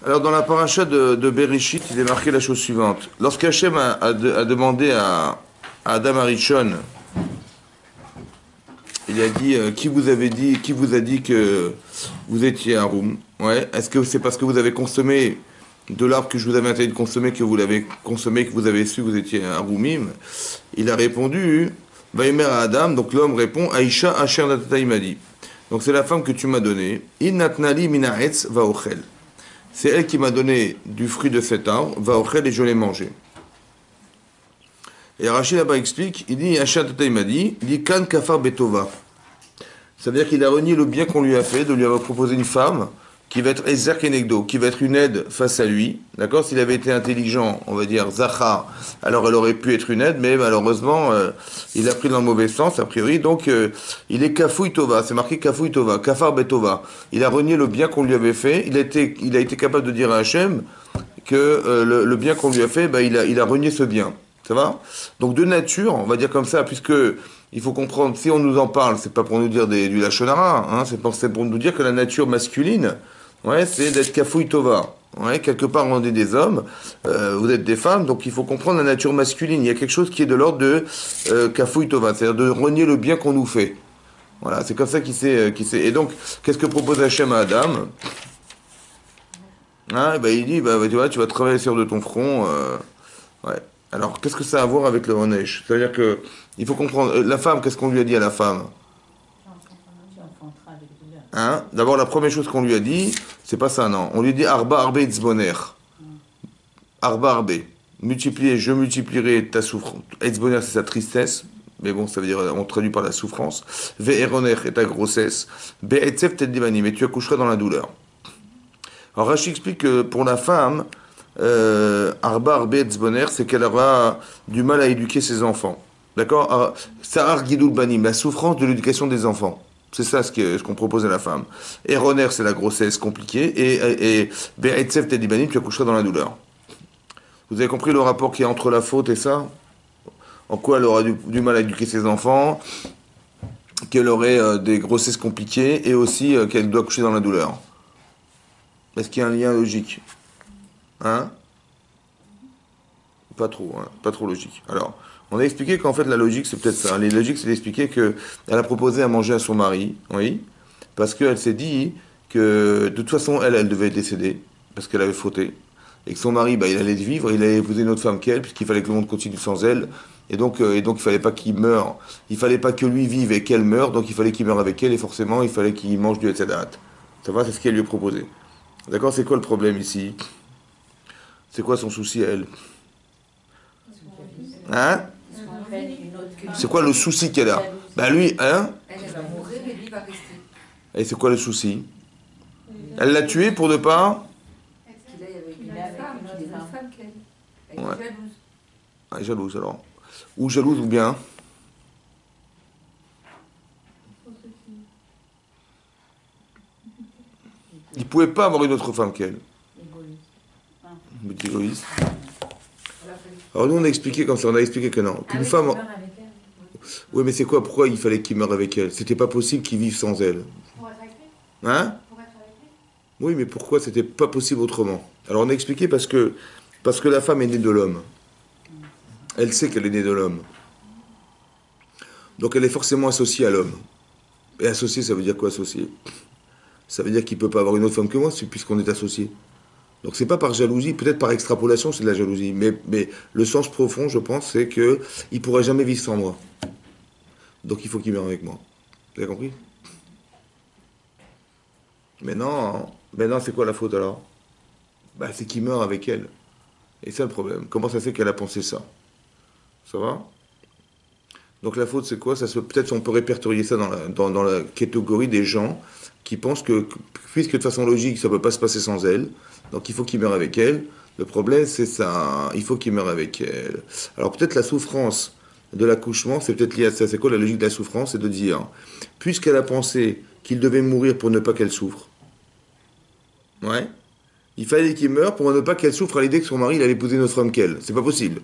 Alors, dans la paracha de Bereshit, il est marqué la chose suivante. Lorsqu'Hachem a demandé à Adam Arishon, il a dit qui vous a dit que vous étiez un roum? Ouais. Est-ce que c'est parce que vous avez consommé de l'arbre que je vous avais interdit de consommer que vous l'avez consommé, que vous avez su que vous étiez un roumim? Il a répondu, Vaïmer à Adam, donc l'homme répond, Aïcha Asher Natata, il m'a dit. Donc c'est la femme que tu m'as donnée. In natnali minaetz vaochel. C'est elle qui m'a donné du fruit de cet arbre, vaochel, et je l'ai mangé. Et Rachid là-bas explique, il dit, Asher Natata, il m'a dit, kan kafar betova. Ça veut dire qu'il a renié le bien qu'on lui a fait, de lui avoir proposé une femme qui va être Ezer Kenegdo, qui va être une aide face à lui. D'accord? S'il avait été intelligent, on va dire Zachar, alors elle aurait pu être une aide, mais malheureusement, il a pris dans le mauvais sens, a priori. Donc, il est Kafouï Tova, c'est marqué Kafouï Tova, Kafar Betova. Il a renié le bien qu'on lui avait fait. Il a été capable de dire à Hachem que le bien qu'on lui a fait, bah, il a renié ce bien. Ça va? Donc, de nature, on va dire comme ça, puisque il faut comprendre, si on nous en parle, c'est pas pour nous dire du lachonara, hein, c'est pour nous dire que la nature masculine, ouais, c'est d'être kafouï tova. Ouais, quelque part, on est des hommes, vous êtes des femmes, donc il faut comprendre la nature masculine. Il y a quelque chose qui est de l'ordre de kafouï tova, c'est-à-dire de renier le bien qu'on nous fait. Voilà, c'est comme ça qu'il s'est. Et donc, qu'est-ce que propose Hachem à Adam? Hein, ben, il dit, bah, tu vas travailler sur de ton front. Ouais. Alors, qu'est-ce que ça a à voir avec le Honesh? C'est-à-dire que il faut comprendre. La femme, qu'est-ce qu'on lui a dit à la femme? Hein? D'abord, la première chose qu'on lui a dit, c'est pas ça, non. On lui dit Arba Arbe Etzboner. Arba Arbe. Multiplier, je multiplierai ta souffrance. Etzboner, c'est sa tristesse. Mais bon, ça veut dire, on traduit par la souffrance. Ve'eroner est ta grossesse. Be'etzef Tedivani, mais tu accoucheras dans la douleur. Alors, Rachid explique que pour la femme, Arba Arbe Etzboner, c'est qu'elle aura du mal à éduquer ses enfants. D'accord? Sahar Gidul Banim, la souffrance de l'éducation des enfants. C'est ça ce qu'on propose à la femme. Eroner, c'est la grossesse compliquée. Et Be'etzef Tedibanim, tu accoucheras dans la douleur. Vous avez compris le rapport qu'il y a entre la faute et ça? En quoi elle aura du mal à éduquer ses enfants, qu'elle aurait des grossesses compliquées et aussi qu'elle doit accoucher dans la douleur. Est-ce qu'il y a un lien logique? Hein? Pas trop, hein, pas trop logique. Alors, on a expliqué qu'en fait la logique c'est peut-être ça. La logique c'est d'expliquer qu'elle a proposé à manger à son mari, oui, parce qu'elle s'est dit que de toute façon elle devait décéder, parce qu'elle avait fauté, et que son mari, bah, il allait vivre, il allait épouser une autre femme qu'elle, puisqu'il fallait que le monde continue sans elle, et donc il fallait pas qu'il meure, il fallait pas que lui vive et qu'elle meure, donc il fallait qu'il meure avec elle, et forcément il fallait qu'il mange du etc. Ça va, c'est ce qu'elle lui a proposé. D'accord, c'est quoi le problème ici? C'est quoi son souci à elle? Hein? C'est quoi le souci qu'elle a? Bah lui, hein? Elle va mourir et lui va rester. Et c'est quoi le souci? Elle l'a tué pour ne pas? Parce qu'il est avec une femme qu'elle. Elle est Ouais. jalouse. Ah, jalouse alors. Ou jalouse ou bien? Il pouvait pas avoir une autre femme qu'elle. Mais t'es égoïste. Alors nous on a expliqué comme ça, on a expliqué que non. Qu'une femme. Oui mais c'est quoi? Pourquoi il fallait qu'il meure avec elle? C'était pas possible qu'il vive sans elle. Pour être avec lui? Hein? Pour être avec lui? Oui mais pourquoi c'était pas possible autrement? Alors on a expliqué parce que la femme est née de l'homme. Elle sait qu'elle est née de l'homme. Donc elle est forcément associée à l'homme. Et associée, ça veut dire quoi associée? Ça veut dire qu'il ne peut pas avoir une autre femme que moi, puisqu'on est associé. Donc c'est pas par jalousie, peut-être par extrapolation c'est de la jalousie, mais le sens profond, je pense, c'est que il pourra jamais vivre sans moi. Donc il faut qu'il meure avec moi. Vous avez compris? Maintenant c'est quoi la faute alors? Bah c'est qu'il meurt avec elle. Et c'est le problème. Comment ça se fait qu'elle a pensé ça? Ça va? Donc la faute c'est quoi? Peut-être on peut répertorier ça dans la catégorie des gens qui pensent que puisque de façon logique ça ne peut pas se passer sans elle, donc il faut qu'il meure avec elle. Le problème c'est ça, il faut qu'il meure avec elle. Alors peut-être la souffrance de l'accouchement, c'est peut-être lié à ça. C'est quoi la logique de la souffrance? C'est de dire, puisqu'elle a pensé qu'il devait mourir pour ne pas qu'elle souffre, ouais, il fallait qu'il meure pour ne pas qu'elle souffre à l'idée que son mari il allait épouser une autre femme qu'elle. C'est pas possible.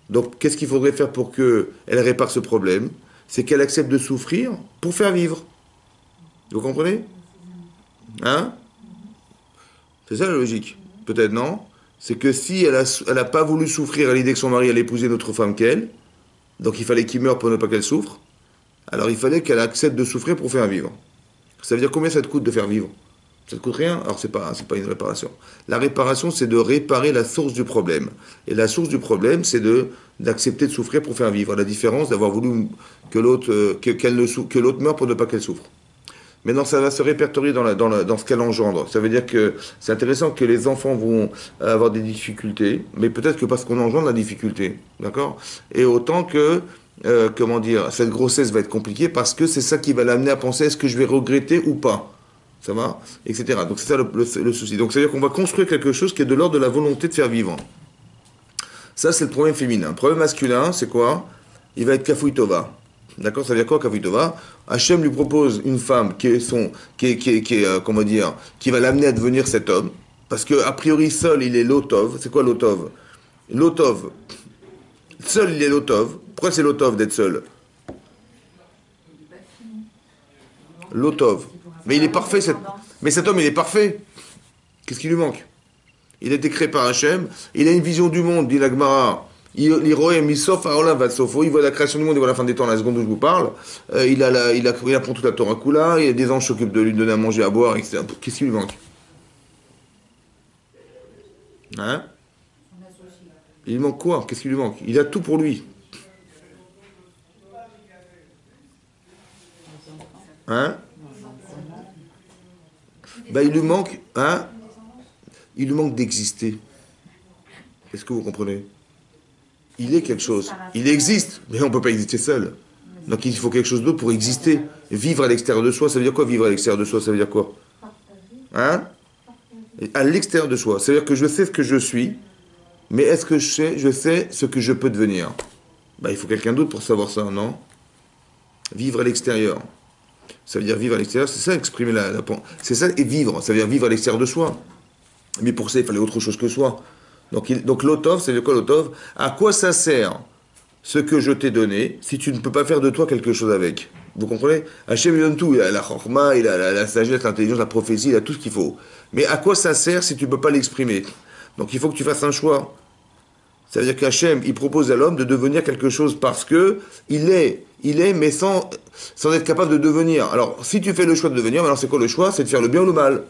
Donc, qu'est-ce qu'il faudrait faire pour qu'elle répare ce problème? C'est qu'elle accepte de souffrir pour faire vivre. Vous comprenez? Hein? C'est ça la logique. Peut-être non. C'est que si elle a pas voulu souffrir à l'idée que son mari allait épouser une autre femme qu'elle, donc il fallait qu'il meure pour ne pas qu'elle souffre, alors il fallait qu'elle accepte de souffrir pour faire vivre. Ça veut dire combien ça te coûte de faire vivre? Ça te coûte rien? Alors c'est pas une réparation. La réparation, c'est de réparer la source du problème. Et la source du problème, c'est d'accepter de souffrir pour faire vivre. La différence d'avoir voulu que l'autre meure pour ne pas qu'elle souffre. Maintenant, ça va se répertorier dans ce qu'elle engendre. Ça veut dire que c'est intéressant que les enfants vont avoir des difficultés, mais peut-être que parce qu'on engendre la difficulté, d'accord? Et autant que, comment dire, cette grossesse va être compliquée parce que c'est ça qui va l'amener à penser est-ce que je vais regretter ou pas? Ça va? Etc. Donc c'est ça le souci. Donc ça veut dire qu'on va construire quelque chose qui est de l'ordre de la volonté de faire vivre. Ça, c'est le problème féminin. Le problème masculin, c'est quoi? Il va être kafouï tova. D'accord, ça veut dire quoi, Kafouï Tova? Hachem lui propose une femme qui va l'amener à devenir cet homme, parce que a priori seul il est l'otov. C'est quoi l'otov? L'otov. Seul il est l'otov. Pourquoi c'est l'otov d'être seul? L'otov. Mais il est parfait. Mais cet homme il est parfait. Qu'est-ce qui lui manque? Il a été créé par Hachem. Il a une vision du monde, dit la Gemara. Il voit la création du monde, il voit la fin des temps, la seconde où je vous parle. Il apprend toute la Torah Kula, il y a des anges qui s'occupent de lui donner à manger, à boire, etc. Qu'est-ce qui lui manque? Hein? Il manque quoi? Qu'est-ce qui lui manque? Il a tout pour lui. Hein? Il lui manque, hein? Il lui manque d'exister. Est-ce que vous comprenez? Il est quelque chose. Il existe, mais on ne peut pas exister seul. Donc il faut quelque chose d'autre pour exister. Vivre à l'extérieur de soi, ça veut dire quoi vivre à l'extérieur de soi? Ça veut dire quoi? Hein? À l'extérieur de soi. Ça veut dire que je sais ce que je suis, mais est-ce que je sais ce que je peux devenir? Il faut quelqu'un d'autre pour savoir ça, non? Vivre à l'extérieur. Ça veut dire vivre à l'extérieur, c'est ça, exprimer c'est ça, et vivre. Ça veut dire vivre à l'extérieur de soi. Mais pour ça, il fallait autre chose que soi. Donc l'otov, c'est quoi l'otov? À quoi ça sert ce que je t'ai donné si tu ne peux pas faire de toi quelque chose avec? Vous comprenez? Hachem lui donne tout. Il a la chorma, il a la sagesse, l'intelligence, la prophétie, il a tout ce qu'il faut. Mais à quoi ça sert si tu ne peux pas l'exprimer? Donc il faut que tu fasses un choix. Ça veut dire qu'Hachem, il propose à l'homme de devenir quelque chose parce que il est, mais sans être capable de devenir. Alors, si tu fais le choix de devenir, alors c'est quoi le choix? C'est de faire le bien ou le mal.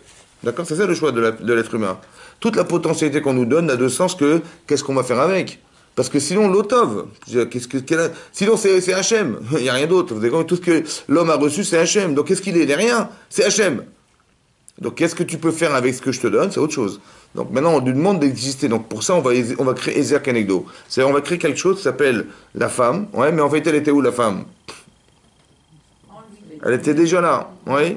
D'accord? C'est ça le choix de l'être humain. Toute la potentialité qu'on nous donne n'a de sens que qu'est-ce qu'on va faire avec. Parce que sinon, l'otov, sinon c'est Hachem, il n'y a rien d'autre. Tout ce que l'homme a reçu, c'est Hachem. Donc qu'est-ce qu'il est? Il n'est rien, c'est Hachem. Donc qu'est-ce que tu peux faire avec ce que je te donne? C'est autre chose. Donc maintenant, on lui demande d'exister. Donc pour ça, on va créer Ezer Kenegdo. C'est-à-dire, on va créer quelque chose qui s'appelle la femme. Ouais, mais en fait, elle était où, la femme? Elle était déjà là. Oui.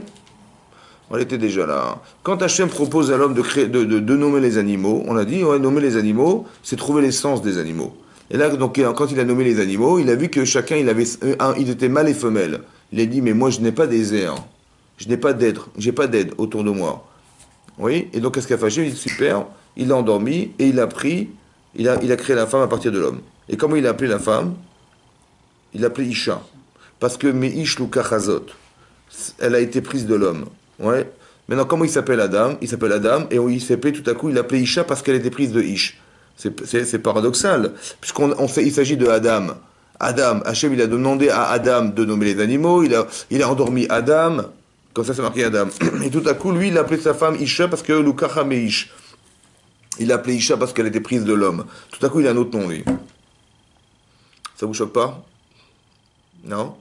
Elle était déjà là. Quand Hachem propose à l'homme de nommer les animaux, on a dit, ouais, nommer les animaux, c'est trouver l'essence des animaux. Et là, donc, quand il a nommé les animaux, il a vu que chacun, il était mâle et femelle. Il a dit, mais moi, je n'ai pas des airs. Je n'ai pas d'aide. J'ai pas d'aide autour de moi. Oui. Et donc, qu'est-ce qu'a fait Hachem? Il dit, super. Il l'a endormi et il a créé la femme à partir de l'homme. Et comment il a appelé la femme? Il l'a appelée Isha. Parce que Meish Lukachazot, elle a été prise de l'homme. Ouais. Maintenant, comment il s'appelle Adam? Il s'appelle Adam, et il s'appelait tout à coup, il l'appelait Isha parce qu'elle était prise de Ish. C'est paradoxal, il s'agit de Adam. Adam, Hachem, il a demandé à Adam de nommer les animaux, il a endormi Adam, comme ça c'est marqué Adam. Et tout à coup, lui, il a appelé sa femme Isha parce que Lukacha Meish. Il l'a appelée Isha parce qu'elle était prise de l'homme. Tout à coup, il a un autre nom, lui. Ça vous choque pas? Non?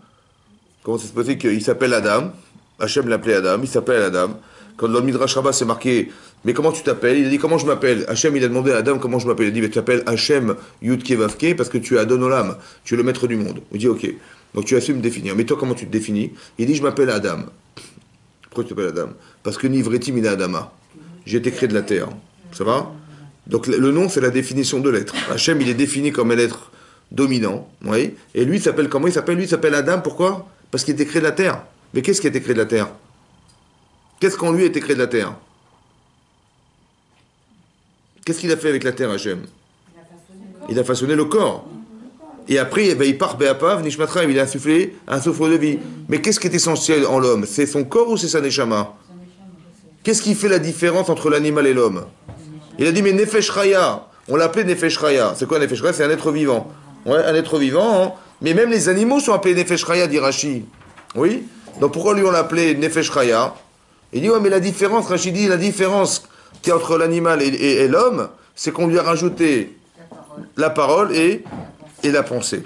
Comment ça se peut qu'il s'appelle Adam? Hachem l'appelait Adam, il s'appelle Adam. Quand dans le Midrash Rabbah c'est marqué, mais comment tu t'appelles? Il a dit, comment je m'appelle? Hachem, il a demandé à Adam comment je m'appelle. Il a dit, mais tu t'appelles Hachem Yudke Vavke parce que tu es Adon Olam, tu es le maître du monde. Il dit, ok. Donc tu as su me définir. Mais toi, comment tu te définis? Il dit, je m'appelle Adam. Pourquoi tu t'appelles Adam? Parce que Nivretim, il est Adama. J'ai été créé de la terre. Ça va? Donc le nom, c'est la définition de l'être. Hachem, il est défini comme un être dominant. Oui. Et lui, il s'appelle comment? Lui, il s'appelle Adam. Pourquoi? Parce qu'il était créé de la terre. Mais qu'est-ce qui a été créé de la terre? Qu'est-ce qu'en lui a été créé de la terre? Qu'est-ce qu'il a fait avec la terre, Hachem? Il a façonné le corps. Et après, il part Be'apav, Nishmatraim, il a insufflé un souffle de vie. Mais qu'est-ce qui est essentiel en l'homme? C'est son corps ou c'est sa neshama? Qu'est-ce qui fait la différence entre l'animal et l'homme? Il a dit, mais Nefesh Chaya, on l'appelait Nefesh Chaya. C'est quoi Nefesh Chaya? C'est un être vivant. Ouais, un être vivant, hein. Mais même les animaux sont appelés Nefesh Chaya, dit Rashi. Oui. Donc pourquoi lui on l'appelait Nefesh Chaya? Il dit, ouais, mais la différence, Rashi dit, la différence qu'il y a entre l'animal et l'homme, c'est qu'on lui a rajouté la parole et la pensée.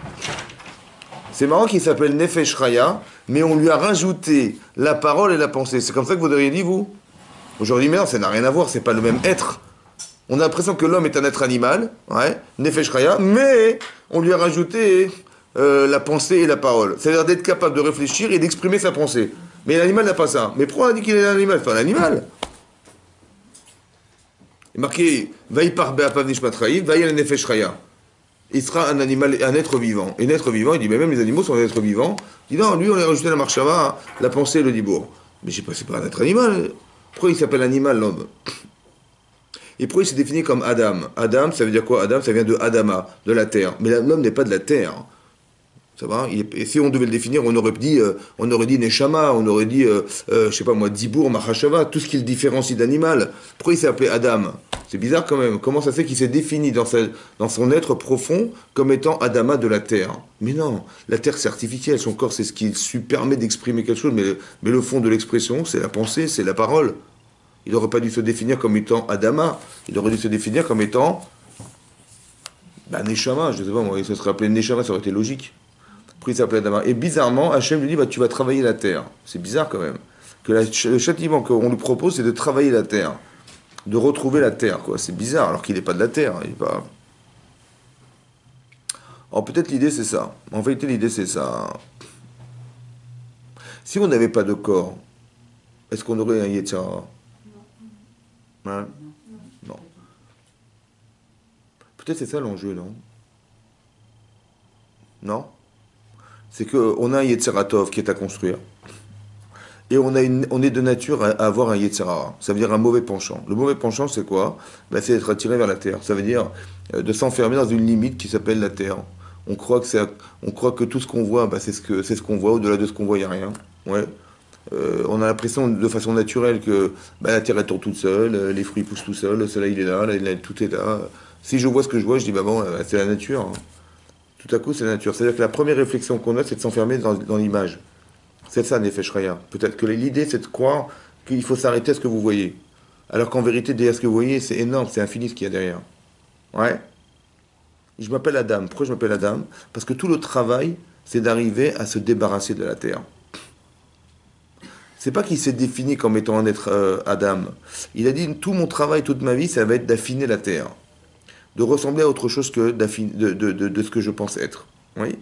C'est marrant qu'il s'appelle Nefesh Chaya, mais on lui a rajouté la parole et la pensée. C'est comme ça que vous auriez dit, vous? Aujourd'hui, mais non, ça n'a rien à voir, c'est pas le même être. On a l'impression que l'homme est un être animal, ouais, Nefesh Chaya, mais on lui a rajouté la pensée et la parole. C'est-à-dire d'être capable de réfléchir et d'exprimer sa pensée. Mais l'animal n'a pas ça. Mais pourquoi on a dit qu'il est un animal? C'est un animal. Il est marqué Vaï par Be'apav Nishmatraï, Vaï al Nefesh Chaya. Il sera un animal, un être vivant. Et un être vivant, il dit, mais même les animaux sont des êtres vivants. Il dit, non, lui, on a rajouté la marshava, la pensée et le dibour. Mais je sais pas, c'est pas un être animal. Pourquoi il s'appelle animal, l'homme? Et pourquoi il s'est défini comme Adam? Adam, ça veut dire quoi? Adam, ça vient de Adama, de la terre. Mais l'homme n'est pas de la terre. Ça va? Et si on devait le définir, on aurait dit Neshama, on aurait dit, je sais pas moi, Dibour, Mahashava, tout ce qui le différencie d'animal. Pourquoi il s'est appelé Adam? C'est bizarre quand même. Comment ça se fait qu'il s'est défini dans son être profond comme étant Adama de la terre? Mais non, la terre c'est artificiel, son corps c'est ce qui lui permet d'exprimer quelque chose, mais le fond de l'expression, c'est la pensée, c'est la parole. Il n'aurait pas dû se définir comme étant Adama, il aurait dû se définir comme étant Neshama, je sais pas moi, ça serait appelé Neshama, ça aurait été logique. Pourquoi il s'appelait Adama? Et bizarrement, Hachem lui dit, tu vas travailler la terre. C'est bizarre quand même. Que le châtiment qu'on lui propose, c'est de travailler la terre. De retrouver la terre, quoi. C'est bizarre, alors qu'il n'est pas de la terre. Il est pas... Alors peut-être l'idée, c'est ça. En vérité, l'idée, c'est ça. Si on n'avait pas de corps, est-ce qu'on aurait un Yetzirah? Hein? Non. Peut-être c'est ça l'enjeu, non? Non? C'est qu'on a un Yetzeratov qui est à construire. Et on est de nature à avoir un Yetzirah. Ça veut dire un mauvais penchant. Le mauvais penchant, c'est quoi? C'est d'être attiré vers la terre. Ça veut dire de s'enfermer dans une limite qui s'appelle la terre. On croit que tout ce qu'on voit, c'est ce qu'on voit. Au-delà de ce qu'on voit, il n'y a rien. Ouais. On a l'impression de façon naturelle que la terre elle tourne toute seule, les fruits poussent tout seuls, le soleil il est là, tout est là. Si je vois ce que je vois, je dis c'est la nature. Hein. Tout à coup, c'est la nature. C'est-à-dire que la première réflexion qu'on a, c'est de s'enfermer dans l'image. C'est ça, Nefesh Chaya. Peut-être que l'idée, c'est de croire qu'il faut s'arrêter à ce que vous voyez. Alors qu'en vérité, derrière ce que vous voyez, c'est énorme, c'est infini ce qu'il y a derrière. Ouais. Je m'appelle Adam. Pourquoi je m'appelle Adam? Parce que tout le travail, c'est d'arriver à se débarrasser de la terre. C'est pas qu'il s'est défini comme étant un être Adam. Il a dit, tout mon travail, toute ma vie, ça va être d'affiner la terre. De ressembler à autre chose que de ce que je pense être. Oui.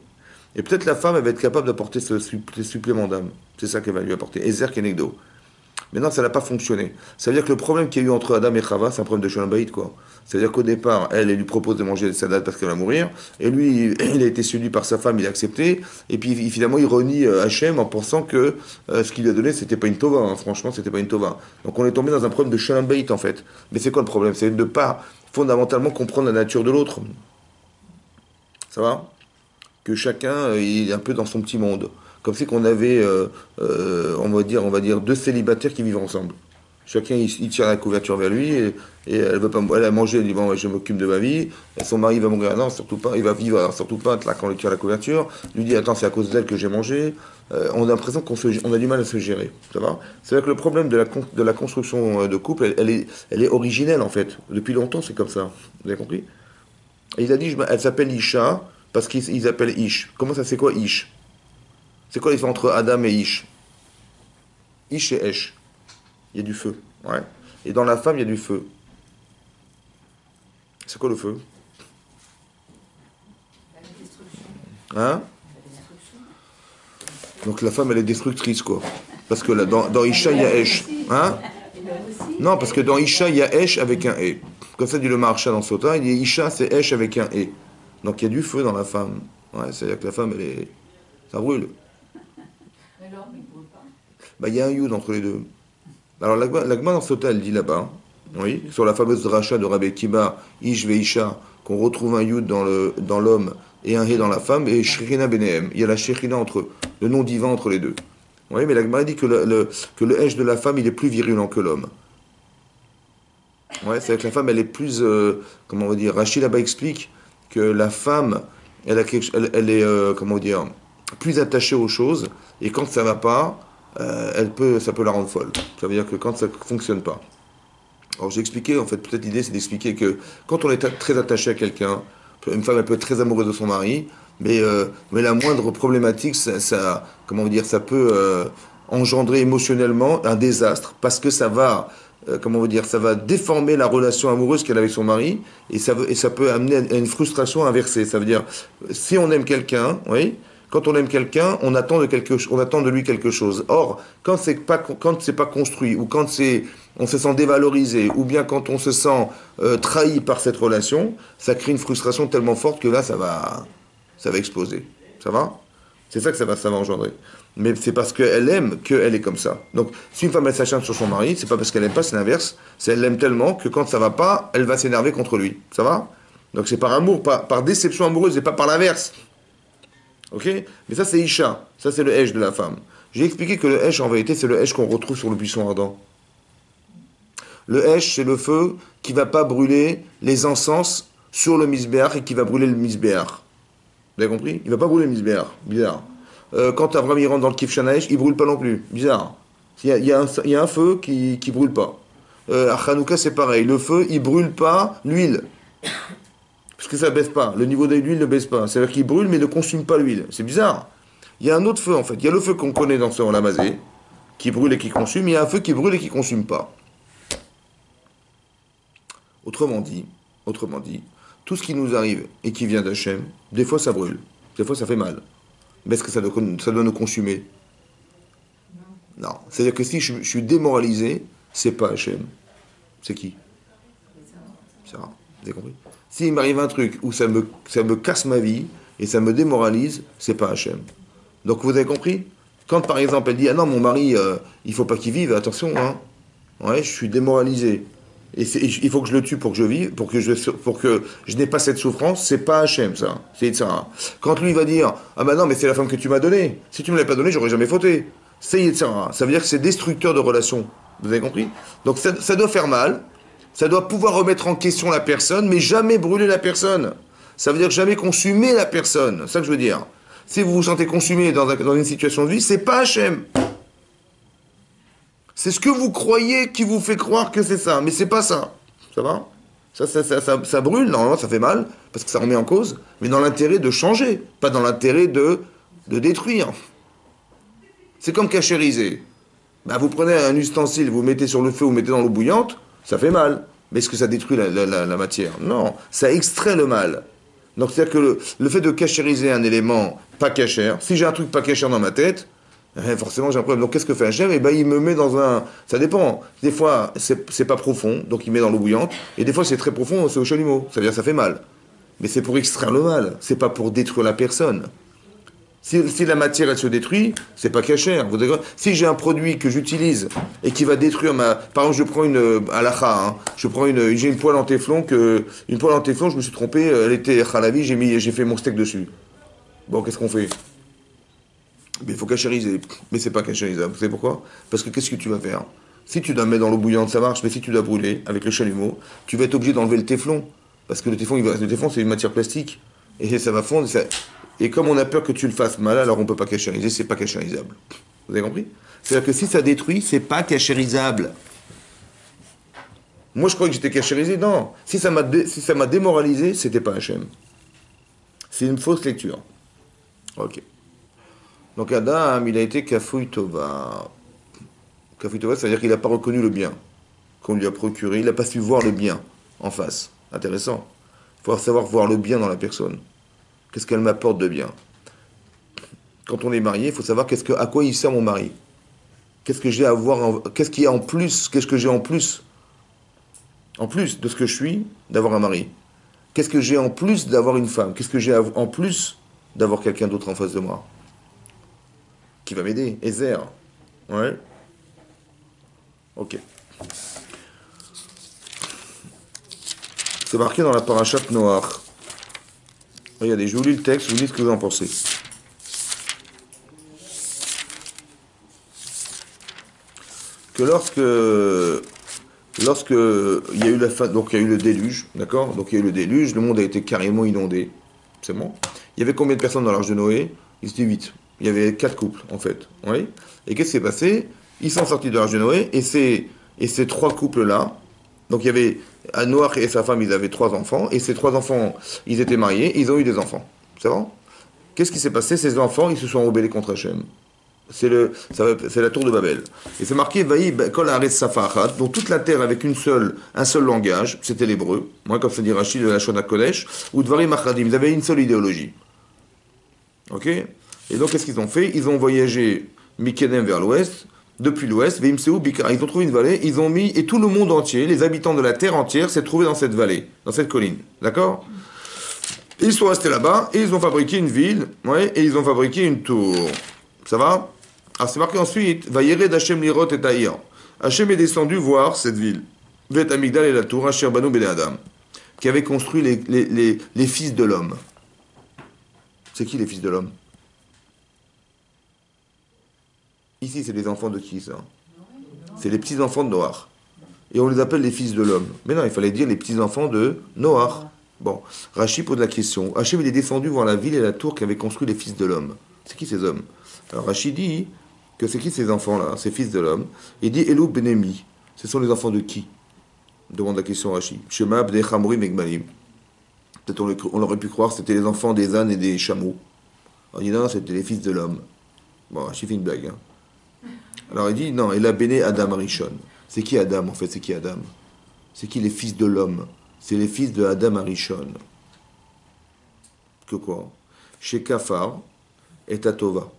Et peut-être la femme, elle va être capable d'apporter ce supplément d'âme. C'est ça qu'elle va lui apporter. Ezer Kenegdo. Maintenant, ça n'a pas fonctionné. Ça veut dire que le problème qu'il y a eu entre Adam et Chava, c'est un problème de Shalom Bayit, quoi. C'est-à-dire qu'au départ, elle lui propose de manger des salades parce qu'elle va mourir. Et lui, il a été séduit par sa femme, il a accepté. Et puis, finalement, il renie Hachem en pensant que ce qu'il lui a donné, c'était pas une tova. Hein. Franchement, c'était pas une tova. Donc, on est tombé dans un problème de Shalom Bayit, en fait. Mais c'est quoi le problème? C'est de ne pas fondamentalement comprendre la nature de l'autre. Ça va? Que chacun il est un peu dans son petit monde. Comme si qu'on avait, on va dire, deux célibataires qui vivent ensemble. Chacun, il tire la couverture vers lui, et elle veut pas, elle a mangé, elle dit, bon, je m'occupe de ma vie, et son mari va mourir, non, surtout pas, il va vivre, alors surtout pas, là, quand on lui tire la couverture, lui dit, attends, c'est à cause d'elle que j'ai mangé, on a l'impression qu'on a du mal à se gérer, ça va? C'est-à-dire que le problème de la construction de couple, elle est originelle, en fait. Depuis longtemps, c'est comme ça. Vous avez compris? Et il a dit, elle s'appelle Isha, parce qu'ils appellent Ish. Comment ça, c'est quoi Ish? C'est quoi la différence entre Adam et Ish? Ish et Esh. Il y a du feu. Ouais. Et dans la femme, il y a du feu. C'est quoi le feu? Hein? Donc la femme, elle est destructrice, quoi. Parce que là, dans Isha, il y a Esh. Hein? Non, parce que dans Isha, il y a Esh avec un E. Comme ça dit le Maharsha dans Sota, il dit Isha, c'est Esh avec un E. Donc il y a du feu dans la femme. Ouais, c'est-à-dire que la femme, ça brûle. Mais l'homme, il ne brûle pas. Il y a un yud entre les deux. Alors l'Agma dans Sota, elle dit là-bas, oui, sur la fameuse dracha de Rabbi Kiba, Ish ve Isha, qu'on retrouve un yud dans l'homme et un he dans la femme, et Shekhinah benehem. Il y a la Shekhinah entre eux, le nom divin entre les deux. Oui, mais l'Agma dit que le Esh de la femme, il est plus virulent que l'homme. Ouais, c'est que la femme, elle est plus, comment on va dire, Rachid là-bas explique que la femme, elle est, comment dire, plus attachée aux choses, et quand ça va pas, ça peut la rendre folle. Ça veut dire que quand ça fonctionne pas. Alors j'ai expliqué, en fait, peut-être l'idée c'est d'expliquer que quand on est très attaché à quelqu'un, une femme elle peut être très amoureuse de son mari, mais la moindre problématique, comment dire, ça peut engendrer émotionnellement un désastre parce que ça va, comment dire, ça va déformer la relation amoureuse qu'elle a avec son mari et ça peut amener à une frustration inversée. Ça veut dire, si on aime quelqu'un, oui, quand on aime quelqu'un, on attend de lui quelque chose. Or, quand c'est pas construit, ou quand on se sent dévalorisé, ou bien quand on se sent trahi par cette relation, ça crée une frustration tellement forte que là, ça va exploser. Ça va? C'est ça que ça va engendrer. Mais c'est parce qu'elle aime qu'elle est comme ça. Donc, si une femme elle s'acharne sur son mari, c'est pas parce qu'elle aime pas, c'est l'inverse. C'est elle l'aime tellement que quand ça va pas, elle va s'énerver contre lui. Ça va? Donc c'est par amour, par déception amoureuse et pas par l'inverse. Ok? Mais ça, c'est Isha. Ça, c'est le Hesh de la femme. J'ai expliqué que le Hesh, en vérité, c'est le Hesh qu'on retrouve sur le buisson ardent. Le Hesh, c'est le feu qui va pas brûler les encens sur le misbéach et qui va brûler le misbéach. Vous avez compris? Il va pas brûler le misbéach. Bizarre. Quand Avram il rentre dans le Kif Shanaïch, il brûle pas non plus. Bizarre. Il y a un feu qui brûle pas. À Hanouka, c'est pareil. Le feu, il brûle pas l'huile. Parce que ça baisse pas. Le niveau de l'huile ne baisse pas. C'est-à-dire qu'il brûle mais ne consume pas l'huile. C'est bizarre. Il y a un autre feu en fait. Il y a le feu qu'on connaît dans ce Olamazé, qui brûle et qui consume. Il y a un feu qui brûle et qui consume pas. Autrement dit, tout ce qui nous arrive et qui vient d'Hachem, des fois ça brûle. Des fois ça fait mal. Mais est-ce que ça doit nous consumer? Non. C'est-à-dire que si je suis démoralisé, c'est pas Hachem. C'est qui? C'est ça. Vous avez compris? S'il m'arrive un truc où ça me casse ma vie et ça me démoralise, c'est pas Hachem. Donc vous avez compris? Quand par exemple elle dit ah non mon mari il faut pas qu'il vive, attention hein. Ouais, je suis démoralisé. Il faut que je le tue pour que je vive, pour que je n'ai pas cette souffrance, c'est pas Hachem ça. C'est ça. Quand lui va dire ah bah non mais c'est la femme que tu m'as donnée. Si tu me l'avais pas donnée, j'aurais jamais fauté. C'est Yitzhara. Ça veut dire que c'est destructeur de relations. Vous avez compris? Donc ça doit faire mal. Ça doit pouvoir remettre en question la personne, mais jamais brûler la personne. Ça veut dire jamais consumer la personne. C'est ça que je veux dire. Si vous vous sentez consumé dans une situation de vie, c'est pas Hachem. C'est ce que vous croyez qui vous fait croire que c'est ça, mais c'est pas ça. Ça va? Ça brûle, normalement ça fait mal, parce que ça remet en cause, mais dans l'intérêt de changer, pas dans l'intérêt de détruire. C'est comme cachériser. Bah, vous prenez un ustensile, vous mettez sur le feu, vous mettez dans l'eau bouillante, ça fait mal. Mais est-ce que ça détruit la matière? Non, ça extrait le mal. Donc c'est-à-dire que le fait de cachériser un élément pas cachère, si j'ai un truc pas cachère dans ma tête, forcément j'ai un problème. Donc qu'est-ce que fait Hachem? Eh ben il me met dans un... Ça dépend. Des fois c'est pas profond, donc il met dans l'eau bouillante. Et des fois c'est très profond, c'est au chalumeau. Ça veut dire que ça fait mal. Mais c'est pour extraire le mal. C'est pas pour détruire la personne. Si la matière elle se détruit, c'est pas cachère. Si j'ai un produit que j'utilise et qui va détruire ma... Par exemple, je prends une halakha, hein, j'ai une poêle en téflon une poêle en téflon, je me suis trompé, elle était halavi, j'ai fait mon steak dessus. Bon, qu'est-ce qu'on fait? Mais il faut cachériser. Mais c'est pas cachérisable. Vous savez pourquoi? Parce que qu'est-ce que tu vas faire? Si tu dois mettre dans l'eau bouillante, ça marche, mais si tu dois brûler avec le chalumeau, tu vas être obligé d'enlever le téflon. Parce que le téflon, c'est une matière plastique. Et ça va fondre. Et comme on a peur que tu le fasses mal, alors on ne peut pas cachériser, c'est pas cachérisable. Vous avez compris? C'est-à-dire que si ça détruit, c'est pas cachérisable. Moi, je croyais que j'étais cachérisé. Non. Si ça m'a démoralisé, c'était pas Hachem. C'est une fausse lecture. Ok. Donc Adam, il a été Kafouï Tova. Kafouï Tova, ça veut dire qu'il n'a pas reconnu le bien qu'on lui a procuré. Il n'a pas su voir le bien en face. Intéressant. Il faut savoir voir le bien dans la personne. Qu'est-ce qu'elle m'apporte de bien? Quand on est marié, il faut savoir à quoi il sert mon mari. Qu'est-ce que j'ai à voir, qu'est-ce qu'il y a en plus, qu'est-ce que j'ai en plus de ce que je suis, d'avoir un mari. Qu'est-ce que j'ai en plus d'avoir une femme? Qu'est-ce que j'ai en plus d'avoir quelqu'un d'autre en face de moi? Qui va m'aider? Ezer. Ouais. Ok. C'est marqué dans la parashat Noach. Regardez, je vous lis le texte, vous dites ce que vous en pensez. Que lorsque il y a eu la fin, donc il y a eu le déluge, d'accord? Donc il y a eu le déluge, le monde a été carrément inondé. C'est bon? Il y avait combien de personnes dans l'arche de Noé? Ils étaient 8. Il y avait 4 couples, en fait. Oui. Et qu'est-ce qui s'est passé? Ils sont sortis de l'arche de Noé, et ces 3 couples-là, donc il y avait Noach et sa femme, ils avaient 3 enfants, et ces 3 enfants, ils étaient mariés, ils ont eu des enfants. C'est bon? Qu'est-ce qui s'est passé? Ces enfants, ils se sont rebellés contre Hachem. C'est la tour de Babel. Et c'est marqué, Vaï, Kol Haaretz Safa. Donc toute la terre avec un seul langage, c'était l'hébreu. Moi, comme ça dit Rachid de la Shona Kodesh, ou Dvarim Achadim. Ils avaient une seule idéologie. Ok? Et donc, qu'est-ce qu'ils ont fait? Ils ont voyagé Mikedem vers l'ouest, depuis l'ouest, Veimseu Bikar. Ils ont trouvé une vallée, ils ont mis, et tout le monde entier, les habitants de la terre entière, s'est trouvé dans cette vallée, dans cette colline. D'accord? Ils sont restés là-bas, et ils ont fabriqué une ville, ouais, et ils ont fabriqué une tour. Ça va? Alors c'est marqué ensuite, Vayered Hashem lirot et Taïr. Hashem est descendu voir cette ville. Vet Amigdal et la tour, Asher Banu Bene Adam, qui avait construit les fils de l'homme. C'est qui les fils de l'homme? Ici, c'est les enfants de qui, ça? C'est les petits-enfants de Noach. Et on les appelle les fils de l'homme. Mais non, il fallait dire les petits-enfants de Noach. Bon, Rachid pose la question. Hachem, il est descendu voir la ville et la tour qui avaient construit les fils de l'homme. C'est qui ces hommes? Alors Rachid dit que c'est qui ces enfants-là, ces fils de l'homme? Il dit Elou Benemi. Ce sont les enfants de qui? Demande la question Rachid. Shema Bnei Chamri Megmalim. Peut-être on aurait pu croire que c'était les enfants des ânes et des chameaux. On dit non, c'était les fils de l'homme. Bon, Rachid fait une blague. Hein. Alors il dit non, et la Béné Adam Arishon. C'est qui Adam en fait? C'est qui Adam? C'est qui les fils de l'homme? C'est les fils de Adam Arishon. Que quoi? Chez Kafar et Tatova.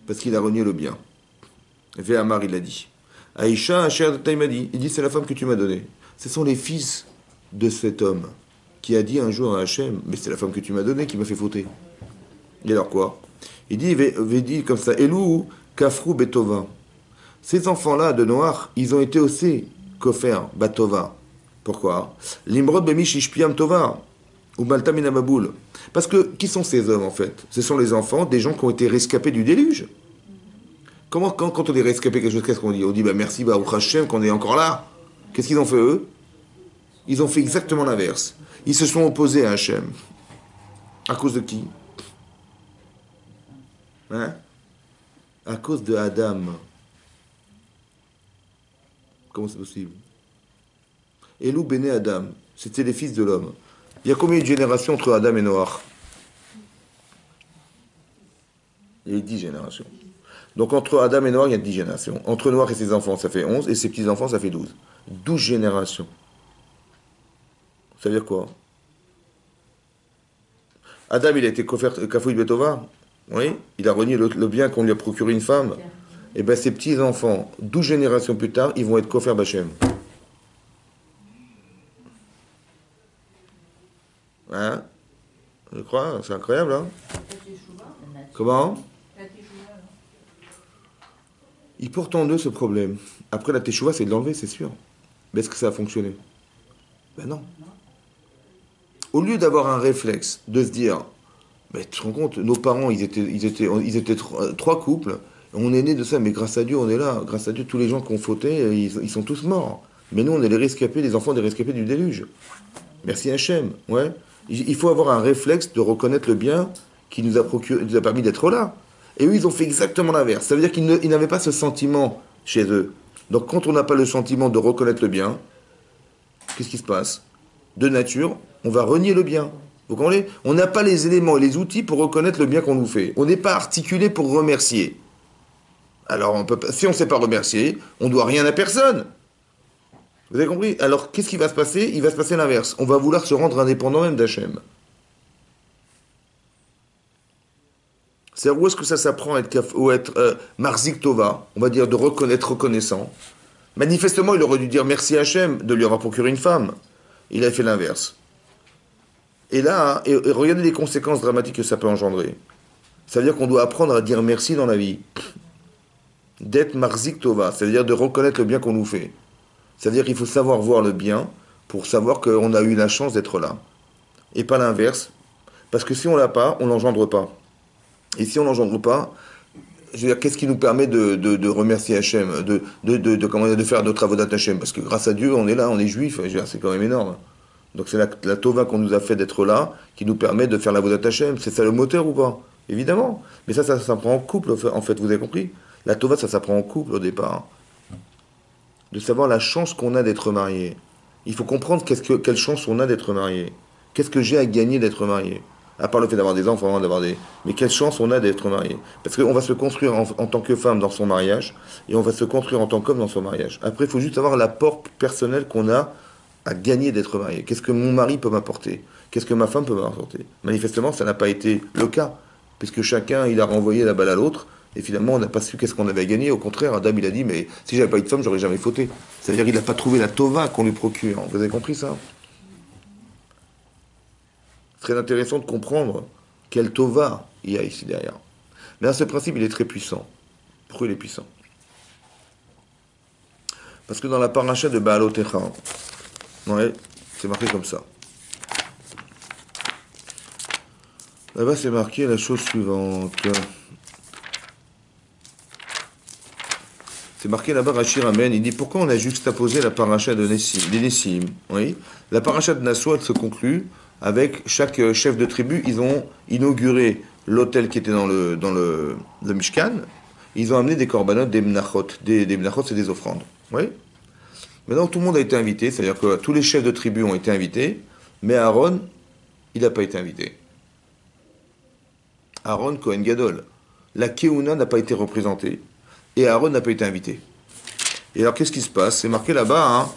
Parce qu'il a renié le bien. Véhamar, il a dit. Aïcha, Asher Taïmadi. Il dit c'est la femme que tu m'as donnée. Ce sont les fils de cet homme qui a dit un jour à Hachem, mais c'est la femme que tu m'as donnée qui m'a fait fauter. Et alors quoi? Il dit comme ça, Elou, Kafrou, Betova. Ces enfants-là de Noach, ils ont été aussi Kofer, Batova. Pourquoi? Limrod, Bemish, Ishpiam, Tova. Ou Malta, Minamaboul. Parce que, qui sont ces hommes en fait? Ce sont les enfants des gens qui ont été rescapés du déluge. Comment, quand on est rescapé quelque chose, qu'est-ce qu'on dit? On dit, bah merci, bah, Hachem, qu'on est encore là. Qu'est-ce qu'ils ont fait eux? Ils ont fait exactement l'inverse. Ils se sont opposés à Hachem. À cause de qui? Hein? À cause de Adam. Comment c'est possible? Elou Béné Adam, c'était les fils de l'homme. Il y a combien de générations entre Adam et Noach? Il y a 10 générations. Donc entre Adam et Noach, il y a 10 générations. Entre Noach et ses enfants, ça fait 11, et ses petits-enfants, ça fait 12. 12 générations. Ça veut dire quoi? Adam, il a été Kafouï Betova. Oui, il a renié le bien qu'on lui a procuré une femme. Et bien ses petits-enfants, 12 générations plus tard, ils vont être Kofer Bachem. Hein? Je crois, c'est incroyable, hein? Comment? Ils portent en eux ce problème. Après la Teshuvah, c'est de l'enlever, c'est sûr. Mais est-ce que ça a fonctionné? Ben non. Au lieu d'avoir un réflexe, de se dire, mais tu te rends compte, nos parents, ils étaient 3 couples, on est nés de ça, mais grâce à Dieu, on est là. Grâce à Dieu, tous les gens qui ont fauté, ils sont tous morts. Mais nous, on est les rescapés, les enfants des rescapés du déluge. Merci Hachem, ouais. Il faut avoir un réflexe de reconnaître le bien qui nous a permis d'être là. Et eux, ils ont fait exactement l'inverse. Ça veut dire qu'ils n'avaient pas ce sentiment chez eux. Donc quand on n'a pas le sentiment de reconnaître le bien, qu'est-ce qui se passe? De nature, on va renier le bien. Vous comprenez? On n'a pas les éléments et les outils pour reconnaître le bien qu'on nous fait. On n'est pas articulé pour remercier. Alors, si on ne sait pas remercier, on ne doit rien à personne. Vous avez compris? Alors, qu'est-ce qui va se passer? Il va se passer l'inverse. On va vouloir se rendre indépendant même d'Hachem. C'est où est-ce que ça s'apprend à être Marzik Tova? On va dire de reconnaître reconnaissant. Manifestement, il aurait dû dire merci à Hachem de lui avoir procuré une femme. Il a fait l'inverse. Et là, et regardez les conséquences dramatiques que ça peut engendrer. Ça veut dire qu'on doit apprendre à dire merci dans la vie. D'être Marzik Tova, c'est-à-dire de reconnaître le bien qu'on nous fait. C'est-à-dire qu'il faut savoir voir le bien pour savoir qu'on a eu la chance d'être là. Et pas l'inverse. Parce que si on l'a pas, on l'engendre pas. Et si on l'engendre pas, je veux dire, qu'est-ce qui nous permet de remercier Hachem, comment dire, de faire notre avodat Hachem? Parce que grâce à Dieu, on est là, on est juif, je veux dire, c'est quand même énorme. Donc c'est la tova qu'on nous a fait d'être là, qui nous permet de faire l'avodat Hachem. C'est ça le moteur ou pas? Évidemment. Mais ça s'apprend en couple, en fait, vous avez compris? La tova, ça s'apprend en couple au départ. De savoir la chance qu'on a d'être marié. Il faut comprendre quelle chance on a d'être marié. Qu'est-ce que j'ai à gagner d'être marié? À part le fait d'avoir des enfants, Mais quelle chance on a d'être marié? Parce qu'on va se construire en tant que femme dans son mariage, et on va se construire en tant qu'homme dans son mariage. Après, il faut juste avoir l'apport personnel qu'on a à gagner d'être marié. Qu'est-ce que mon mari peut m'apporter? Qu'est-ce que ma femme peut m'apporter? Manifestement, ça n'a pas été le cas, puisque chacun, il a renvoyé la balle à l'autre, et finalement, on n'a pas su qu'est-ce qu'on avait gagné. Au contraire, Adam, il a dit, mais si j'avais pas eu de femme, j'aurais jamais fauté. C'est-à-dire qu'il n'a pas trouvé la tova qu'on lui procure. Vous avez compris ça? Très intéressant de comprendre quel tova il y a ici derrière. Mais ce principe, il est très puissant. Pourquoi il est puissant? Parce que dans la paracha de Baalotecha, ouais, c'est marqué comme ça. Là-bas, c'est marqué la chose suivante. C'est marqué là-bas, Rachir Amen, il dit pourquoi on a juxtaposé la paracha des Nessim. Oui. La paracha de Nassau, elle se conclut avec chaque chef de tribu, ils ont inauguré l'hôtel qui était dans le Mishkan. Ils ont amené des corbanotes, des mnachot. Des mnachot, c'est des offrandes. Oui. Maintenant, tout le monde a été invité, c'est-à-dire que tous les chefs de tribu ont été invités, mais Aaron, il n'a pas été invité. Aaron, Kohen Gadol. La Keuna n'a pas été représentée, et Aaron n'a pas été invité. Et alors, qu'est-ce qui se passe? C'est marqué là-bas, hein.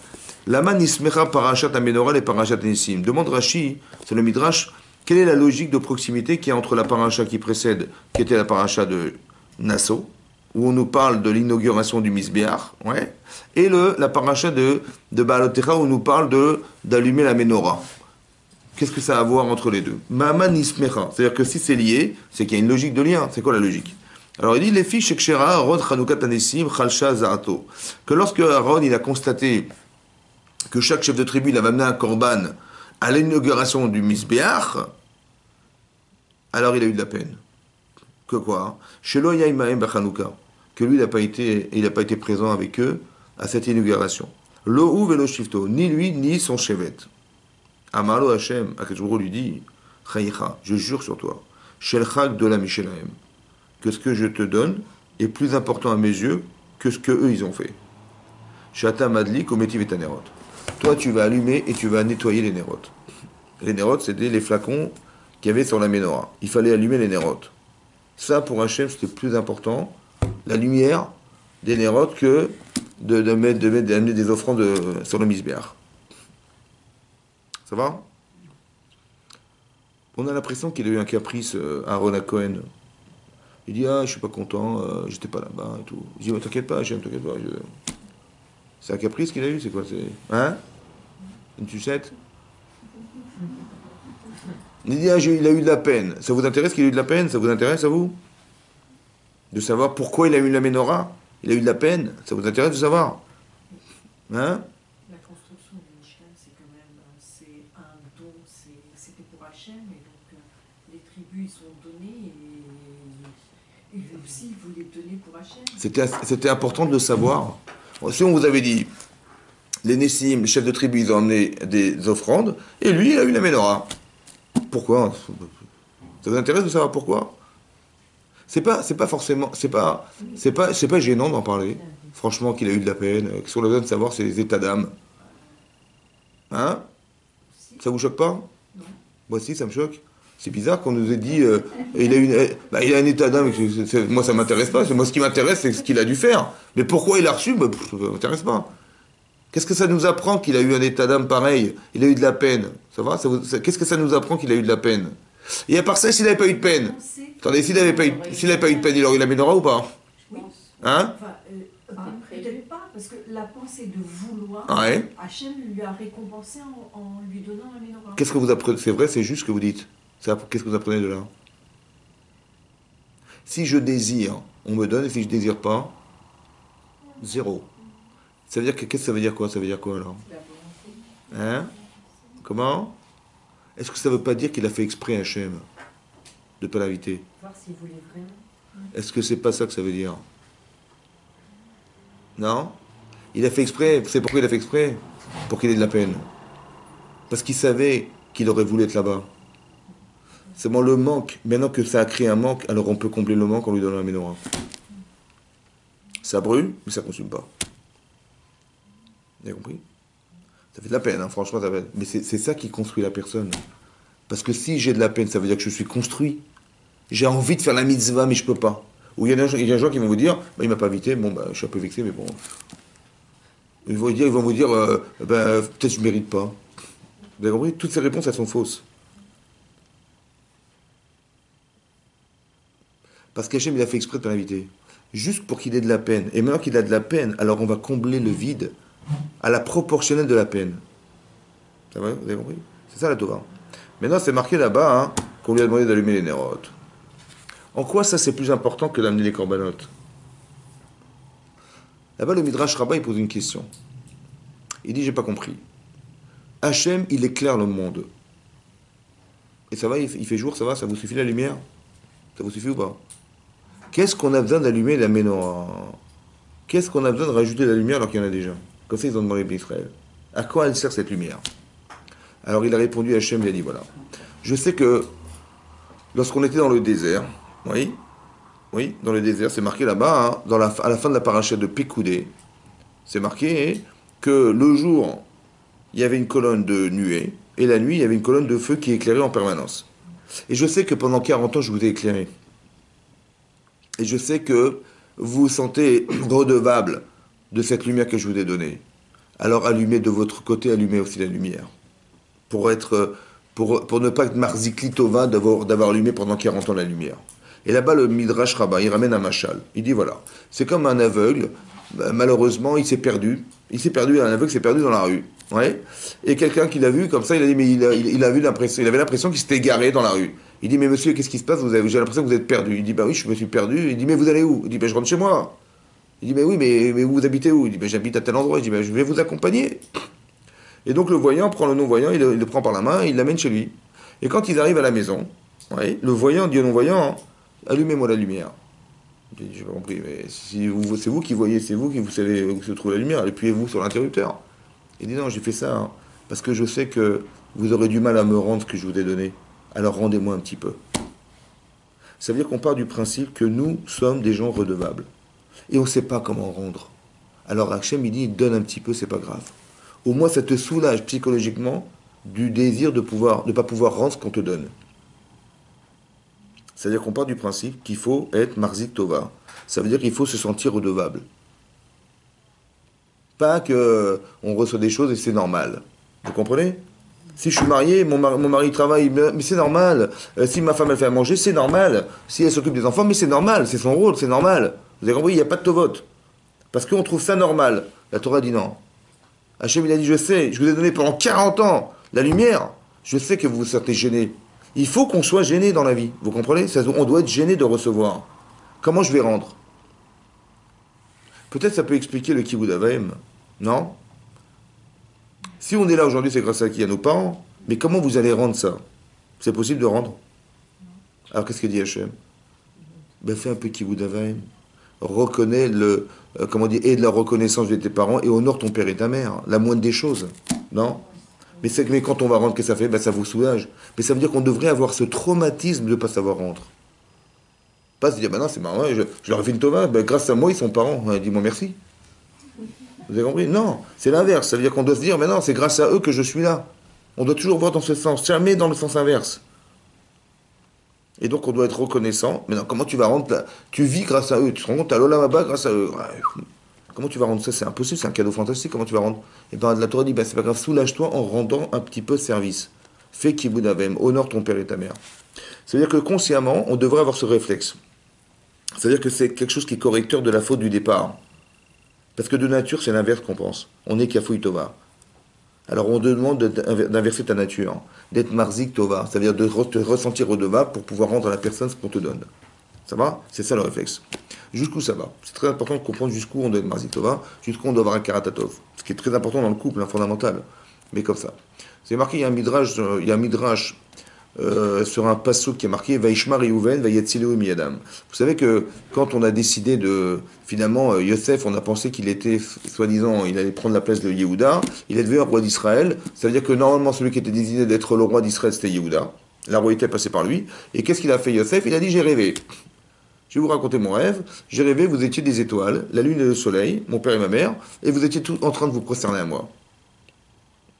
Lama nismecha parashat amenorah et parashat nissim. Demande Rashi, c'est le Midrash, quelle est la logique de proximité qu'il y a entre la paracha qui précède, qui était la paracha de Nassau, où on nous parle de l'inauguration du Misbéach, ouais, et la paracha de Baalotecha, où on nous parle d'allumer la menorah. Qu'est-ce que ça a à voir entre les deux? Mama nismecha, c'est-à-dire que si c'est lié, c'est qu'il y a une logique de lien. C'est quoi la logique? Alors il dit les fiches Shekshera, Aaron, Chanukah, Tanessim, Chalcha, Zarato. Que lorsque Aaron il a constaté que chaque chef de tribu il avait amené un korban à l'inauguration du Misbéach, alors il a eu de la peine. Que quoi? Shelo Yaïmaem Bachanukah. Que lui il n'a pas été présent avec eux à cette inauguration. Lo velo shifto, ni lui ni son chevet. Amalo Hashem, Akashuro lui dit, Chayicha, je jure sur toi, Shelchak de la Mishelahem, que ce que je te donne est plus important à mes yeux que ce que eux ils ont fait. Shata Madli Kometiv et Tanerot. Toi tu vas allumer et tu vas nettoyer les Nerot. Les Nerot c'était les flacons qu'il y avait sur la Ménorah. Il fallait allumer les Nerot. Ça pour Hachem c'était plus important, la lumière des Nerot que d'amener des offrandes sur le Misbéach. Ça va? On a l'impression qu'il a eu un caprice, Aaron à Cohen. Il dit, ah, je suis pas content, j'étais pas là-bas et tout. Je dis, oh, t'inquiète pas, t'inquiète pas. C'est un caprice qu'il a eu, c'est quoi? Hein? Une sucette? Il dit, ah, il a eu de la peine. Ça vous intéresse qu'il ait eu de la peine? Ça vous intéresse à vous? De savoir pourquoi il a eu la menorah? Il a eu de la peine? Ça vous intéresse de savoir? Hein? La construction du Mishkan, c'est un don, c'était pour Hachem, et donc les tribus ils sont données, et aussi ils voulaient donner pour Hachem. C'était important de le savoir. Si on vous avait dit, les Nessim, les chefs de tribu, ils ont emmené des offrandes, et lui, il a eu la menorah. Pourquoi? Ça vous intéresse de savoir pourquoi? C'est pas forcément, c'est pas gênant d'en parler. Franchement, qu'il a eu de la peine. Qu'est-ce qu'on a besoin de savoir, c'est les états d'âme. Hein? Ça vous choque pas? Non. Moi aussi, ça me choque. C'est bizarre qu'on nous ait dit, il a un état d'âme. Moi, ça m'intéresse pas. Moi, ce qui m'intéresse, c'est ce qu'il a dû faire. Mais pourquoi il a reçu? Ça m'intéresse pas. Qu'est-ce que ça nous apprend qu'il a eu un état d'âme pareil? Il a eu de la peine. Ça va? Qu'est-ce que ça nous apprend qu'il a eu de la peine? Et à part ça, s'il n'avait pas eu de peine, attendez, s'il n'avait pas eu de peine, il aurait eu la menorah ou pas? Oui. Hein? Peut-être pas, parce que la pensée de vouloir, Ouais. Hachem lui a récompensé en lui donnant la menorah. Qu'est-ce que vous apprenez? C'est vrai, c'est juste ce que vous dites. Qu'est-ce que vous apprenez de là? Si je désire, on me donne, et si je désire pas, zéro. Ça veut dire qu'est-ce que ça veut dire quoi? Ça veut dire quoi alors? Hein? Comment? Est-ce que ça veut pas dire qu'il a fait exprès Hachem de ne pas l'inviter? Voir s'il voulait vraiment. Est-ce que c'est pas ça que ça veut dire? Non? Il a fait exprès. C'est pourquoi il a fait exprès? Pour qu'il ait de la peine. Parce qu'il savait qu'il aurait voulu être là-bas. C'est bon, le manque. Maintenant que ça a créé un manque, alors on peut combler le manque en lui donnant la menorah. Ça brûle, mais ça ne consume pas. Vous avez compris? Ça fait de la peine, hein, franchement. Ça fait... Mais c'est ça qui construit la personne. Parce que si j'ai de la peine, ça veut dire que je suis construit. J'ai envie de faire la mitzvah, mais je peux pas. Ou il y a des gens qui vont vous dire, bah, il m'a pas invité, bon, bah, je suis un peu vexé, mais bon. Ils vont vous dire, bah, peut-être je ne mérite pas. Vous avez compris? Toutes ces réponses, elles sont fausses. Parce qu'Hachem, il a fait exprès de te l'inviter. Juste pour qu'il ait de la peine. Et maintenant qu'il a de la peine, alors on va combler le vide à la proportionnelle de la peine. Ça va? Vous avez compris? C'est ça la Tova. Maintenant, c'est marqué là-bas hein, qu'on lui a demandé d'allumer les nérotes. En quoi ça, c'est plus important que d'amener les corbanotes? Là-bas, le Midrash Rabbah, il pose une question. Il dit, j'ai pas compris. Hachem, il éclaire le monde. Et ça va, il fait jour, ça va, ça vous suffit la lumière? Ça vous suffit ou pas? Qu'est-ce qu'on a besoin d'allumer la menorah? Qu'est-ce qu'on a besoin de rajouter de la lumière alors qu'il y en a déjà? Comme ça, ils ont demandé à Israël. À quoi elle sert cette lumière? Alors il a répondu à Hachem, il a dit, voilà. Je sais que lorsqu'on était dans le désert, oui, dans le désert, c'est marqué là-bas, hein, à la fin de la paracha de Pécoudé, c'est marqué que le jour, il y avait une colonne de nuée, et la nuit, il y avait une colonne de feu qui éclairait en permanence. Et je sais que pendant 40 ans, je vous ai éclairé. Et je sais que vous vous sentez redevable de cette lumière que je vous ai donnée. Alors allumez de votre côté, allumez aussi la lumière. Pour ne pas être marzikli tova d'avoir allumé pendant 40 ans la lumière. Et là-bas, le Midrash Rabbah, il ramène un machal. Il dit voilà, c'est comme un aveugle, malheureusement, il s'est perdu. Un aveugle s'est perdu dans la rue. Ouais. Et quelqu'un qui l'a vu comme ça, il a dit mais il avait l'impression qu'il s'était égaré dans la rue. Il dit mais monsieur, qu'est-ce qui se passe? J'ai l'impression que vous êtes perdu. Il dit bah oui, je me suis perdu. Il dit mais vous allez où? Il dit bah je rentre chez moi. Il dit mais oui, mais vous habitez où? Il dit bah j'habite à tel endroit. Il dit bah je vais vous accompagner. Et donc le voyant prend le non-voyant, il le prend par la main, il l'amène chez lui. Et quand ils arrivent à la maison, ouais, le voyant dit au non-voyant, allumez-moi la lumière. Il dit j'ai pas compris, mais si c'est vous qui voyez, c'est vous qui vous savez où se trouve la lumière, appuyez-vous sur l'interrupteur. Il dit non, j'ai fait ça hein, parce que je sais que vous aurez du mal à me rendre ce que je vous ai donné. Alors rendez-moi un petit peu. Ça veut dire qu'on part du principe que nous sommes des gens redevables. Et on ne sait pas comment rendre. Alors Hachem, il dit, donne un petit peu, c'est pas grave. Au moins, ça te soulage psychologiquement du désir de ne pas pouvoir rendre ce qu'on te donne. C'est-à-dire qu'on part du principe qu'il faut être marzik tova. Ça veut dire qu'il faut se sentir redevable. Pas qu'on reçoit des choses et c'est normal. Vous comprenez? Si je suis marié, mon mari travaille, mais c'est normal. Si ma femme elle fait à manger, c'est normal. Si elle s'occupe des enfants, mais c'est normal. C'est son rôle, c'est normal. Vous avez compris? Il n'y a pas de tovot. Parce qu'on trouve ça normal. La Torah dit non. Hachem il a dit, je sais, je vous ai donné pendant 40 ans la lumière. Je sais que vous vous sentez gêné. Il faut qu'on soit gêné dans la vie. Vous comprenez? On doit être gêné de recevoir. Comment je vais rendre? Peut-être ça peut expliquer le kibbutz avaim. Non? Si on est là aujourd'hui, c'est grâce à qui? À nos parents. Mais comment vous allez rendre ça? C'est possible de rendre? Alors qu'est-ce que dit Hachem? Ben fais un peu kibbutz avaim. Reconnais et de la reconnaissance de tes parents et honore ton père et ta mère. La moindre des choses. Non? Mais quand on va rendre, qu'est-ce que ça fait? Ben ça vous soulage. Mais ça veut dire qu'on devrait avoir ce traumatisme de ne pas savoir rendre. Pas se dire, ben non, c'est marrant, je leur ai fait une tova, ben grâce à moi, ils sont parents. Dis-moi merci. Vous avez compris? Non, c'est l'inverse. Ça veut dire qu'on doit se dire, mais non, c'est grâce à eux que je suis là. On doit toujours voir dans ce sens, jamais dans le sens inverse. Et donc on doit être reconnaissant. Mais non, comment tu vas rendre tu vis grâce à eux. Tu te rends compte, t'as l'Olam Haba grâce à eux. Ouais. Comment tu vas rendre ça? C'est impossible, c'est un cadeau fantastique. Comment tu vas rendre? Et bien la Torah dit, ben, c'est pas grave, soulage-toi en rendant un petit peu service. Fais kibbutz avim, honore ton père et ta mère. C'est-à-dire que consciemment, on devrait avoir ce réflexe. C'est-à-dire que c'est quelque chose qui est correcteur de la faute du départ. Parce que de nature, c'est l'inverse qu'on pense. On est kafouï tova. Alors on te demande d'inverser ta nature, d'être marzik tova, c'est-à-dire de te ressentir redevable pour pouvoir rendre à la personne ce qu'on te donne. Ça va? C'est ça le réflexe. Jusqu'où ça va? C'est très important de comprendre jusqu'où on doit être marzik tova, jusqu'où on doit avoir un karatatov. Ce qui est très important dans le couple, fondamental. Mais comme ça. C'est marqué, il y a un midrash sur un passouk qui est marqué Vaishma Reuven, Vayetzileu Miyadam. Vous savez que quand on a décidé de. Finalement, Yosef, on a pensé qu'il était, soi-disant, il allait prendre la place de Yehuda. Il est devenu un roi d'Israël. Ça veut dire que normalement, celui qui était désigné d'être le roi d'Israël, c'était Yehuda. La royauté est passée par lui. Et qu'est-ce qu'il a fait, Yosef? Il a dit j'ai rêvé. Je vais vous raconter mon rêve. J'ai rêvé, vous étiez des étoiles, la lune et le soleil, mon père et ma mère, et vous étiez tous en train de vous prosterner à moi.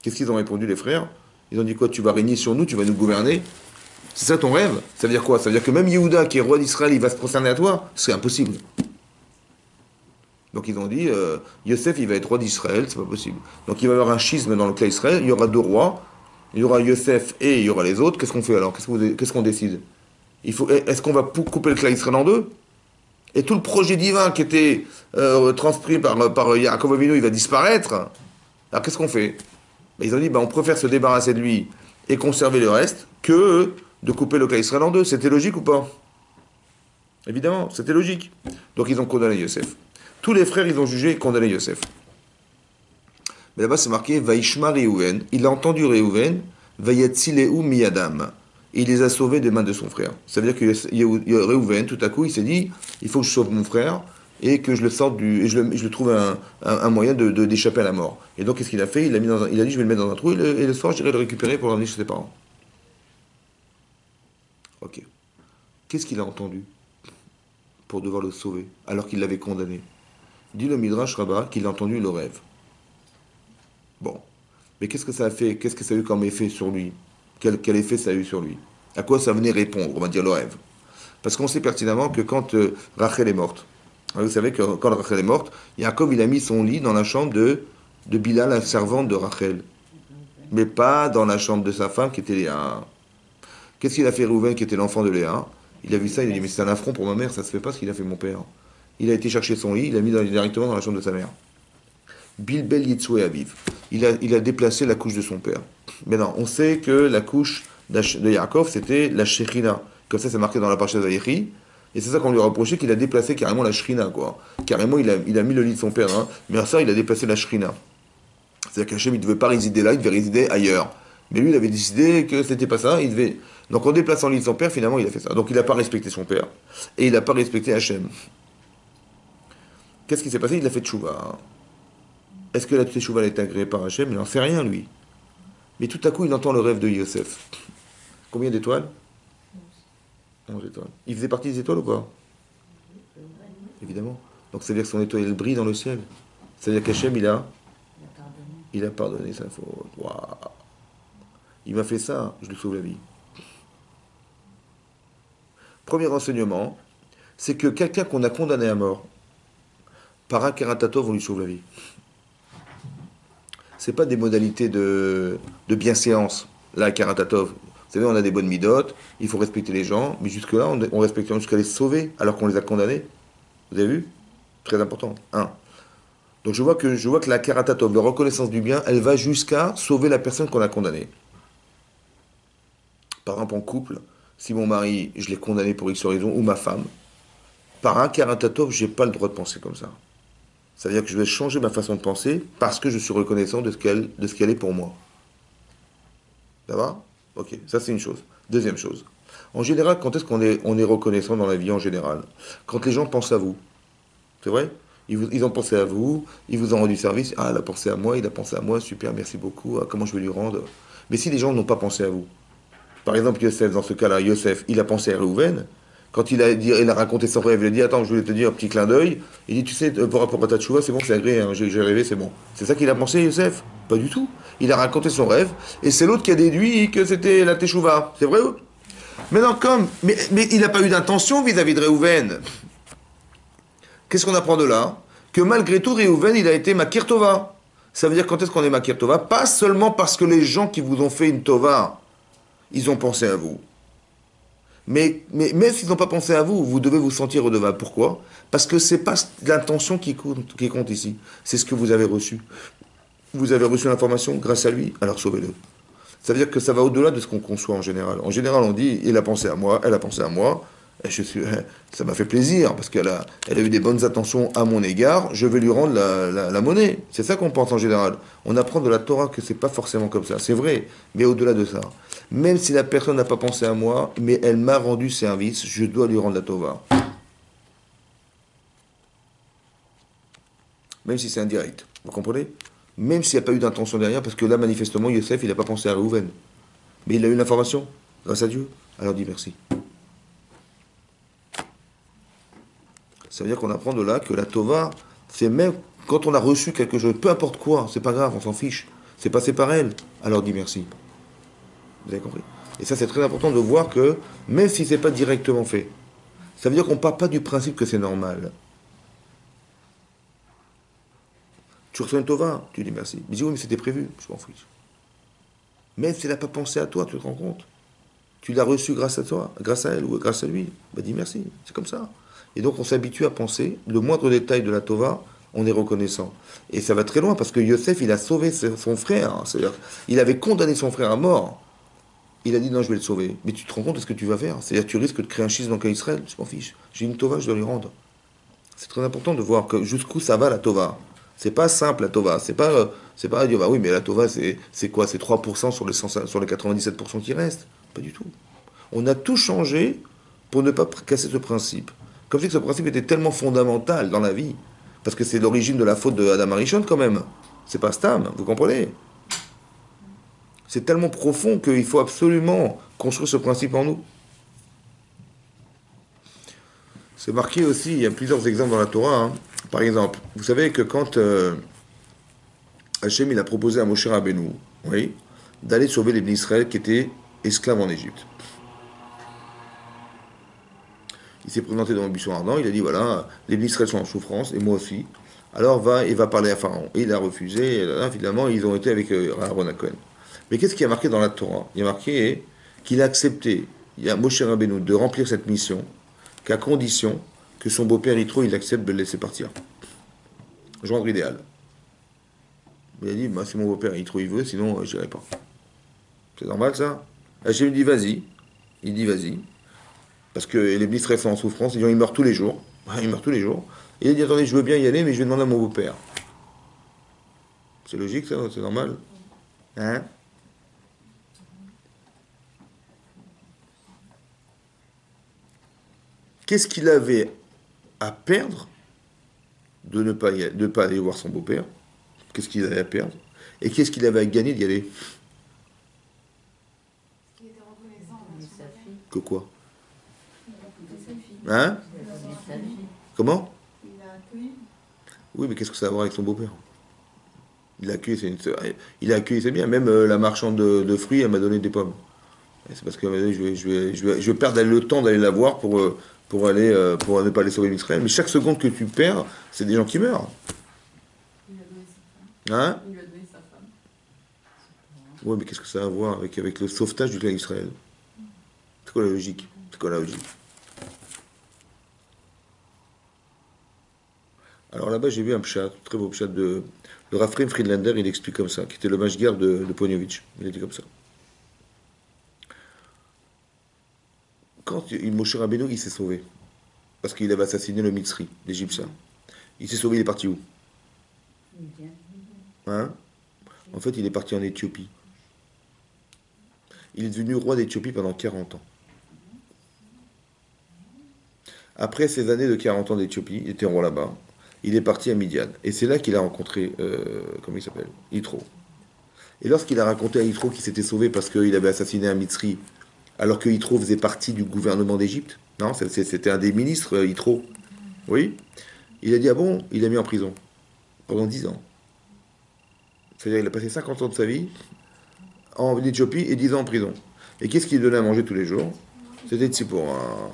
Qu'est-ce qu'ils ont répondu, les frères? Ils ont dit quoi? Tu vas régner sur nous, tu vas nous gouverner? C'est ça ton rêve? Ça veut dire quoi? Ça veut dire que même Yehuda, qui est roi d'Israël, il va se prosterner à toi? C'est impossible. Donc ils ont dit, Yosef, il va être roi d'Israël, c'est pas possible. Donc il va y avoir un schisme dans le cas d'Israël, il y aura deux rois, il y aura Yosef et il y aura les autres. Qu'est-ce qu'on fait alors? Qu'est-ce qu'on décide? Est-ce qu'on va couper le clan Israël en deux? Et tout le projet divin qui était transcrit par Yaakov Avinu, il va disparaître. Alors qu'est-ce qu'on fait? Ils ont dit, on préfère se débarrasser de lui et conserver le reste que de couper le clan Israël en deux. C'était logique ou pas? Évidemment, c'était logique. Donc ils ont condamné Yosef. Tous les frères, ils ont jugé et condamné Yosef. Mais là-bas, c'est marqué Vaishma Reuven. Il a entendu Reuven, Vayetzileu Miyadam. Et il les a sauvés des mains de son frère. Ça veut dire que Reuven, tout à coup, il s'est dit il faut que je sauve mon frère et que je le sorte et je le trouve un moyen d'échapper à la mort. Et donc, qu'est-ce qu'il a fait? Il a dit je vais le mettre dans un trou et le soir, j'irai le récupérer pour l'emmener chez ses parents. Ok. Qu'est-ce qu'il a entendu pour devoir le sauver alors qu'il l'avait condamné? Dit le Midrash Rabbah qu'il a entendu le rêve. Bon. Mais qu'est-ce que ça a fait? Qu'est-ce que ça a eu comme effet sur lui? Quel effet ça a eu sur lui? À quoi ça venait répondre, on va dire, le rêve? Parce qu'on sait pertinemment que quand Rachel est morte, vous savez que quand Rachel est morte, Yaakov, il a mis son lit dans la chambre de Bilha, la servante de Rachel. Mais pas dans la chambre de sa femme qui était Léa. Qu'est-ce qu'il a fait Reuven, qui était l'enfant de Léa? Il a vu ça, il a dit mais c'est un affront pour ma mère, ça se fait pas ce qu'il a fait mon père. Il a été chercher son lit, il l'a mis directement dans la chambre de sa mère. Bilbel Yitzoué Aviv. Il a déplacé la couche de son père. Maintenant, on sait que la couche de Yaakov, c'était la Shekhinah. Comme ça, c'est marqué dans la parasha de Vayechi. Et c'est ça qu'on lui a reproché, qu'il a déplacé carrément la Shekhinah, quoi. Carrément, il a mis le lit de son père. Hein. Mais à ça, il a déplacé la Shekhinah. C'est-à-dire qu'Hachem, il ne devait pas résider là, il devait résider ailleurs. Mais lui, il avait décidé que c'était pas ça. Donc, en déplaçant le lit de son père, finalement, il a fait ça. Donc, il n'a pas respecté son père. Et il n'a pas respecté Hachem. Qu'est-ce qui s'est passé? Il a fait tchouva. Est-ce que la tchouva a été agréée par Hachem? Il n'en sait rien, lui. Mais tout à coup, il entend le rêve de Yosef. Combien d'étoiles? 11 étoiles. Il faisait partie des étoiles ou pas? Évidemment. Donc ça veut dire que son étoile, elle brille dans le ciel. Ça veut dire qu'Hachem, il a pardonné sa faute. Waouh. Il m'a fait ça, je lui sauve la vie. Premier renseignement, c'est que quelqu'un qu'on a condamné à mort, par un karatatov, on lui sauve la vie. C'est pas des modalités de bienséance, là, karatatov. Vous savez, on a des bonnes midotes, il faut respecter les gens, mais jusque-là, on respecte jusqu'à les sauver, alors qu'on les a condamnés. Vous avez vu? Très important. Donc je vois que la karatatov, la reconnaissance du bien, elle va jusqu'à sauver la personne qu'on a condamnée. Par exemple, en couple, si mon mari, je l'ai condamné pour X raison, ou ma femme, par un karatatov, je n'ai pas le droit de penser comme ça. Ça veut dire que je vais changer ma façon de penser parce que je suis reconnaissant de ce qu'elle est pour moi. Ça va? Ok, ça c'est une chose. Deuxième chose. En général, quand est-ce qu'on est reconnaissant dans la vie en général? Quand les gens pensent à vous. C'est vrai? Ils ont pensé à vous, ils vous ont rendu service. Ah, elle a pensé à moi, il a pensé à moi, super, merci beaucoup. Ah, comment je vais lui rendre? Mais si les gens n'ont pas pensé à vous. Par exemple, Yosef, dans ce cas-là, Yosef, il a pensé à Reuven. Quand il a raconté son rêve, il a dit attends, je voulais te dire un petit clin d'œil. Il dit tu sais, par rapport à ta tchouva, c'est bon, c'est agréé, hein, j'ai rêvé, c'est bon. C'est ça qu'il a pensé, Yosef? Pas du tout. Il a raconté son rêve, et c'est l'autre qui a déduit que c'était la teshuva. C'est vrai? Maintenant, mais il n'a pas eu d'intention vis-à-vis de Reuven. Qu'est-ce qu'on apprend de là? Que malgré tout, Reuven, il a été Makir Tova. Ça veut dire quand est-ce qu'on est Makir Tova? Pas seulement parce que les gens qui vous ont fait une Tova, ils ont pensé à vous. Mais même s'ils n'ont pas pensé à vous, vous devez vous sentir redevable. Pourquoi? Parce que ce n'est pas l'intention qui compte ici. C'est ce que vous avez reçu. Vous avez reçu l'information grâce à lui, alors sauvez-le. Ça veut dire que ça va au-delà de ce qu'on conçoit en général. En général, on dit, il a pensé à moi, elle a pensé à moi, Ça m'a fait plaisir, parce elle a eu des bonnes attentions à mon égard, je vais lui rendre la monnaie. C'est ça qu'on pense en général. On apprend de la Torah que c'est pas forcément comme ça, c'est vrai, mais au-delà de ça, même si la personne n'a pas pensé à moi, mais elle m'a rendu service, je dois lui rendre la Tova. Même si c'est indirect, vous comprenez? Même s'il n'y a pas eu d'intention derrière, parce que là, manifestement, Yosef, il n'a pas pensé à Réhouven. Mais il a eu l'information, grâce à Dieu. Alors dis merci. Ça veut dire qu'on apprend de là que la Tova, c'est même quand on a reçu quelque chose, peu importe quoi, c'est pas grave, on s'en fiche. C'est passé par elle. Alors dis merci. Vous avez compris? Et ça, c'est très important de voir que, même si c'est pas directement fait, ça veut dire qu'on ne part pas du principe que c'est normal. Tu reçois une Tova, tu dis merci. Mais dis oui, mais c'était prévu, je m'en fiche. Même si elle n'a pas pensé à toi, tu te rends compte? Tu l'as reçu grâce à toi, grâce à elle ou grâce à lui. Bah dis merci, c'est comme ça. Et donc on s'habitue à penser, le moindre détail de la Tova, on est reconnaissant. Et ça va très loin, parce que Yosef, il a sauvé son frère. C'est-à-dire, il avait condamné son frère à mort. Il a dit non, je vais le sauver. Mais tu te rends compte de ce que tu vas faire? C'est-à-dire, tu risques de créer un schisme dans Israël, je m'en fiche. J'ai une Tova, je dois lui rendre. C'est très important de voir que jusqu'où ça va la Tova. C'est pas simple la Tova. C'est pas dire, bah oui, mais la Tova, c'est quoi? C'est 3% sur les 97% qui restent? Pas du tout. On a tout changé pour ne pas casser ce principe. Comme si ce principe était tellement fondamental dans la vie, parce que c'est l'origine de la faute de Adam Arishon quand même. C'est pas Stam, vous comprenez? C'est tellement profond qu'il faut absolument construire ce principe en nous. C'est marqué aussi, il y a plusieurs exemples dans la Torah. Hein. Par exemple, vous savez que quand Hachem il a proposé à Moshe Rabbeinu, oui, d'aller sauver les Bnei Israël qui étaient esclaves en Égypte. Il s'est présenté dans le buisson ardent, il a dit voilà, les Bnei Israël sont en souffrance, et moi aussi. Alors va parler à Pharaon. Et il a refusé, et là, finalement, ils ont été avec Aaron Cohen. Mais qu'est-ce qui a marqué dans la Torah? Il y a marqué qu'il a accepté, il y a Moshe Rabbeinu, de remplir cette mission, qu'à condition que son beau-père Yitro, il accepte de le laisser partir. Gendre idéal. Il a dit, bah, si mon beau-père Yitro il veut, sinon je n'irai pas. C'est normal ça? Hachem dit vas-y. Il dit vas-y. Parce que les Bnei Israël sont en souffrance, ils meurent tous les jours. Ils meurent tous les jours. Et il a dit attendez, je veux bien y aller, mais je vais demander à mon beau-père. C'est logique ça? C'est normal? Hein? Qu'est-ce qu'il avait à perdre de ne pas aller voir son beau-père? Qu'est-ce qu'il avait à perdre? Et qu'est-ce qu'il avait à gagner d'y aller? Que quoi? Hein? Comment? Oui, mais qu'est-ce que ça a à voir avec son beau-père? Il a accueilli, c'est bien. Même la marchande de fruits, elle m'a donné des pommes. Et c'est parce que je vais perdre le temps d'aller la voir pour ne pas aller sauver Israël. Mais chaque seconde que tu perds, c'est des gens qui meurent. Hein? Il lui a donné sa femme. Oui, mais qu'est-ce que ça a à voir avec le sauvetage du clan d'Israël? C'est quoi la logique? C'est quoi la logique? Alors là-bas, j'ai vu un pshat, très beau pshat de Raphaël Friedlander, il explique comme ça, qui était le mashguer de Ponyovitch. Il a dit comme ça. Quand Moshe Rabbeinu, il s'est sauvé, parce qu'il avait assassiné le Mitzri, l'Égyptien. Il s'est sauvé, il est parti où? Hein? En fait, il est parti en Éthiopie. Il est devenu roi d'Éthiopie pendant 40 ans. Après ces années de 40 ans d'Éthiopie, il était roi là-bas, il est parti à Midian. Et c'est là qu'il a rencontré, comment il s'appelle? Yitro. Et lorsqu'il a raconté à Yitro qu'il s'était sauvé parce qu'il avait assassiné un Mitzri, alors que Yitro faisait partie du gouvernement d'Égypte, non, c'était un des ministres, Yitro. Oui. Il a dit, ah bon, il l'a mis en prison pendant 10 ans. C'est-à-dire qu'il a passé 50 ans de sa vie en Éthiopie et 10 ans en prison. Et qu'est-ce qu'il donnait à manger tous les jours? C'était Tzipora.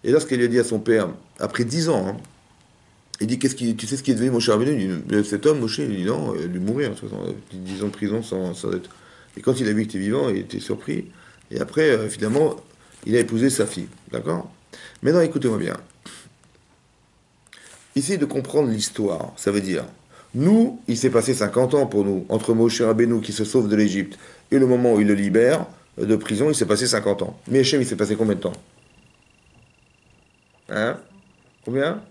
Et lorsqu'il lui a dit à son père, après 10 ans, hein, il dit, tu sais ce qui est devenu Moshe Rabbeinu? Il dit, cet homme, Moshe, il dit non, il a dû mourir, 10 ans de prison sans être... Et quand il a vu que tu es vivant, il était surpris. Et après, finalement, il a épousé sa fille. D'accord? Maintenant, écoutez-moi bien. Essayez de comprendre l'histoire. Ça veut dire, nous, il s'est passé 50 ans pour nous, entre Moshe Rabbeinu qui se sauve de l'Égypte et le moment où il le libère de prison, il s'est passé 50 ans. Mais Hachem, il s'est passé combien de temps? Hein? Combien?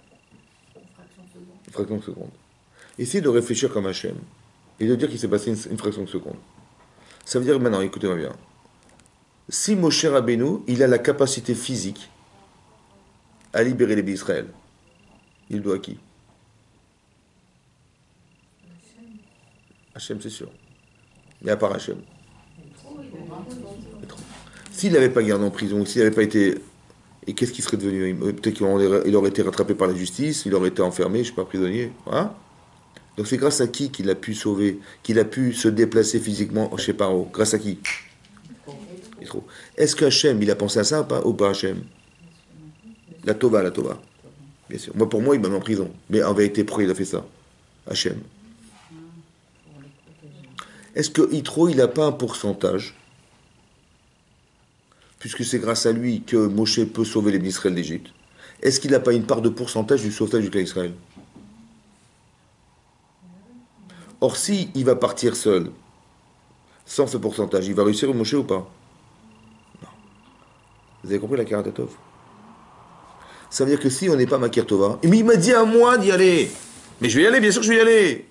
Une fraction de seconde. Essayez de réfléchir comme Hachem et de dire qu'il s'est passé une fraction de seconde. Ça veut dire maintenant, écoutez-moi bien. Si Moshe Rabbeinu, il a la capacité physique à libérer les Israël, il doit à qui? Hachem, c'est sûr. Mais à part Hachem. S'il n'avait pas gardé en prison, s'il n'avait pas été... Et qu'est-ce qui serait devenu? Peut-être qu'il aurait été rattrapé par la justice, il aurait été enfermé, je ne sais pas, prisonnier. Hein? Donc c'est grâce à qui qu'il a pu sauver, qu'il a pu se déplacer physiquement chez Paro? Grâce à qui? Est-ce qu'Hachem, il a pensé à ça ou pas Hachem? La Tova. Bien sûr. Moi, pour moi, il m'a mis en prison. Mais en vérité, pourquoi il a fait ça? Hachem. Est-ce que Yitro, il n'a pas un pourcentage, puisque c'est grâce à lui que Moshe peut sauver les Israël d'Égypte? Est-ce qu'il n'a pas une part de pourcentage du sauvetage du clan Israël? Or, si il va partir seul, sans ce pourcentage, il va réussir Moshe ou pas? Non. Vous avez compris la Karatatov? Ça veut dire que si on n'est pas Makir Tova, mais il m'a dit à moi d'y aller. Mais je vais y aller, bien sûr que je vais y aller.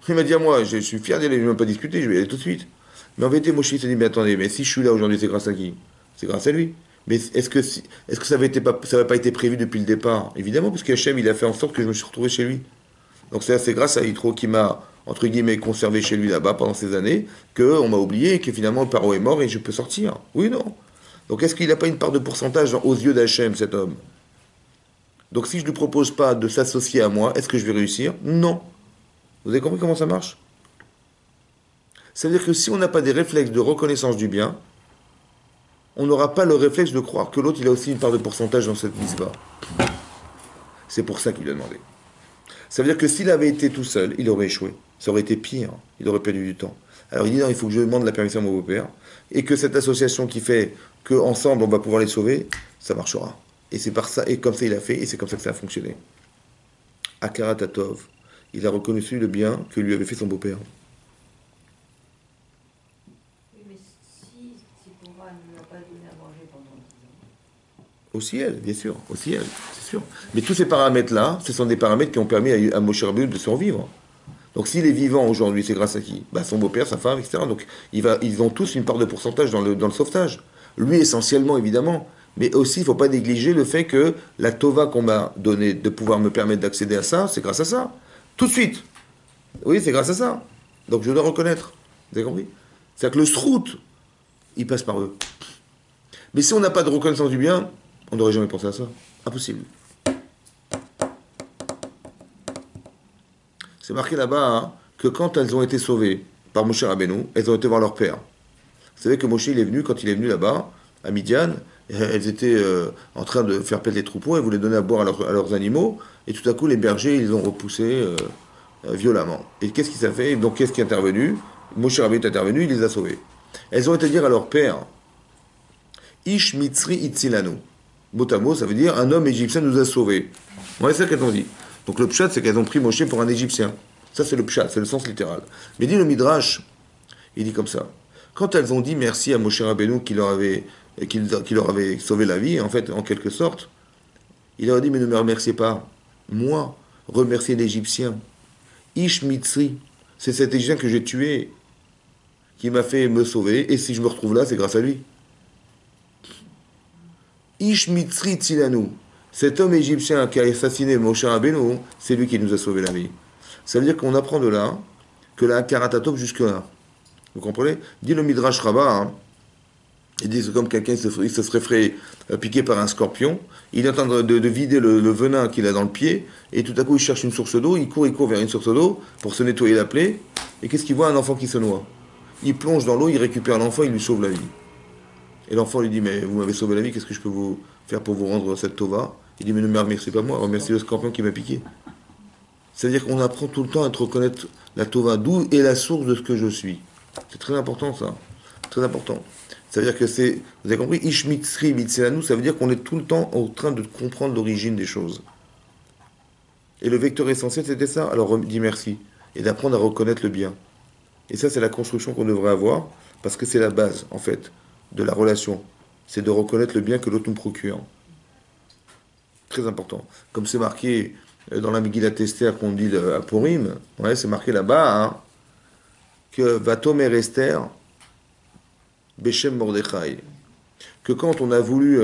Il m'a dit à moi, je suis fier d'y aller, je ne vais même pas discuter, je vais y aller tout de suite. Mais en vérité, Moshe s'est dit, mais attendez, mais si je suis là aujourd'hui, c'est grâce à qui? C'est grâce à lui. Mais est-ce que ça n'avait pas été prévu depuis le départ? Évidemment, parce qu'Hachem, il a fait en sorte que je me suis retrouvé chez lui. Donc c'est grâce à Yitro qui m'a, entre guillemets, conservé chez lui là-bas pendant ces années, qu'on m'a oublié, et que finalement le paro est mort et je peux sortir. Oui, non. Donc est-ce qu'il n'a pas une part de pourcentage aux yeux d'Hachem, cet homme? Donc si je ne lui propose pas de s'associer à moi, est-ce que je vais réussir? Non. Vous avez compris comment ça marche? Ça veut dire que si on n'a pas des réflexes de reconnaissance du bien, on n'aura pas le réflexe de croire que l'autre il a aussi une part de pourcentage dans cette histoire. C'est pour ça qu'il lui a demandé. Ça veut dire que s'il avait été tout seul, il aurait échoué. Ça aurait été pire. Il aurait perdu du temps. Alors il dit non, il faut que je demande la permission à mon beau-père et que cette association qui fait qu'ensemble on va pouvoir les sauver, ça marchera. Et c'est par ça, et comme ça il a fait, et c'est comme ça que ça a fonctionné. Akara Tatov, il a reconnu le bien que lui avait fait son beau-père. Oui, mais si Tzipora ne lui a pas donné à manger pendant 10 ans. Aussi elle, bien sûr, aussi elle, c'est sûr. Mais tous ces paramètres-là, ce sont des paramètres qui ont permis à Moshe Rabbeinu de survivre. Donc s'il est vivant aujourd'hui, c'est grâce à qui? Son beau-père, sa femme, etc. Donc ils ont tous une part de pourcentage dans le sauvetage. Lui essentiellement, évidemment. Mais aussi, il ne faut pas négliger le fait que la tova qu'on m'a donnée de pouvoir me permettre d'accéder à ça, c'est grâce à ça. Tout de suite. Oui, c'est grâce à ça. Donc je dois reconnaître. Vous avez compris? C'est-à-dire que le srout, il passe par eux. Mais si on n'a pas de reconnaissance du bien, on n'aurait jamais pensé à ça. Impossible. C'est marqué là-bas que quand elles ont été sauvées par Moshe Rabbeinu, elles ont été voir leur père. Vous savez que Moshe, il est venu, quand il est venu là-bas, à Midian, elles étaient en train de faire pète les troupeaux, elles voulaient donner à boire à leurs animaux, et tout à coup, les bergers, ils ont repoussé violemment. Et qu'est-ce qui s'est fait? Donc, qu'est-ce qui est intervenu? Moshe Rabbeinu est intervenu, il les a sauvés. Elles ont été dire à leur père, Ish Mitzri Itzilanu. Mot à mot, ça veut dire, un homme égyptien nous a sauvés. Ouais, c'est ce qu'elles ont dit. Donc le pshat, c'est qu'elles ont pris Moshe pour un Égyptien. Ça, c'est le pshat, c'est le sens littéral. Mais dit le Midrash, il dit comme ça. Quand elles ont dit merci à Moshe Rabbeinu qui leur avait sauvé la vie, en fait, en quelque sorte, il leur a dit, mais ne me remerciez pas. Moi, remerciez l'Égyptien. Ish Mitzri, c'est cet Égyptien que j'ai tué, qui m'a fait me sauver, et si je me retrouve là, c'est grâce à lui. Ish Mitzri Tzilanu. Cet homme égyptien qui a assassiné Moshe Rabbeinu, c'est lui qui nous a sauvé la vie. Ça veut dire qu'on apprend de là que la Karatatov jusque-là. Vous comprenez? Dit le Midrash Rabbah, il dit c'est comme quelqu'un il se serait fait piquer par un scorpion, il est en train de vider le venin qu'il a dans le pied, et tout à coup il cherche une source d'eau, il court vers une source d'eau pour se nettoyer la plaie, et qu'est-ce qu'il voit? Un enfant qui se noie. Il plonge dans l'eau, il récupère l'enfant, il lui sauve la vie. Et l'enfant lui dit, mais vous m'avez sauvé la vie, qu'est-ce que je peux vous faire pour vous rendre cette tova? Il dit, mais ne me remerciez pas moi, remerciez le scorpion qui m'a piqué. C'est-à-dire qu'on apprend tout le temps à reconnaître la tova, d'où est la source de ce que je suis. C'est très important ça, très important. Ça veut dire que c'est, vous avez compris, Ish Mitzri Mitzelanu, ça veut dire qu'on est tout le temps en train de comprendre l'origine des choses. Et le vecteur essentiel, c'était ça. Alors, dis merci. Et d'apprendre à reconnaître le bien. Et ça, c'est la construction qu'on devrait avoir, parce que c'est la base, en fait, de la relation. C'est de reconnaître le bien que l'autre nous procure. Très important. Comme c'est marqué dans la Megillat Esther qu'on dit à Purim, ouais, c'est marqué là-bas, hein, que Vatomer Esther, Beshem Mordechai. Que quand on a voulu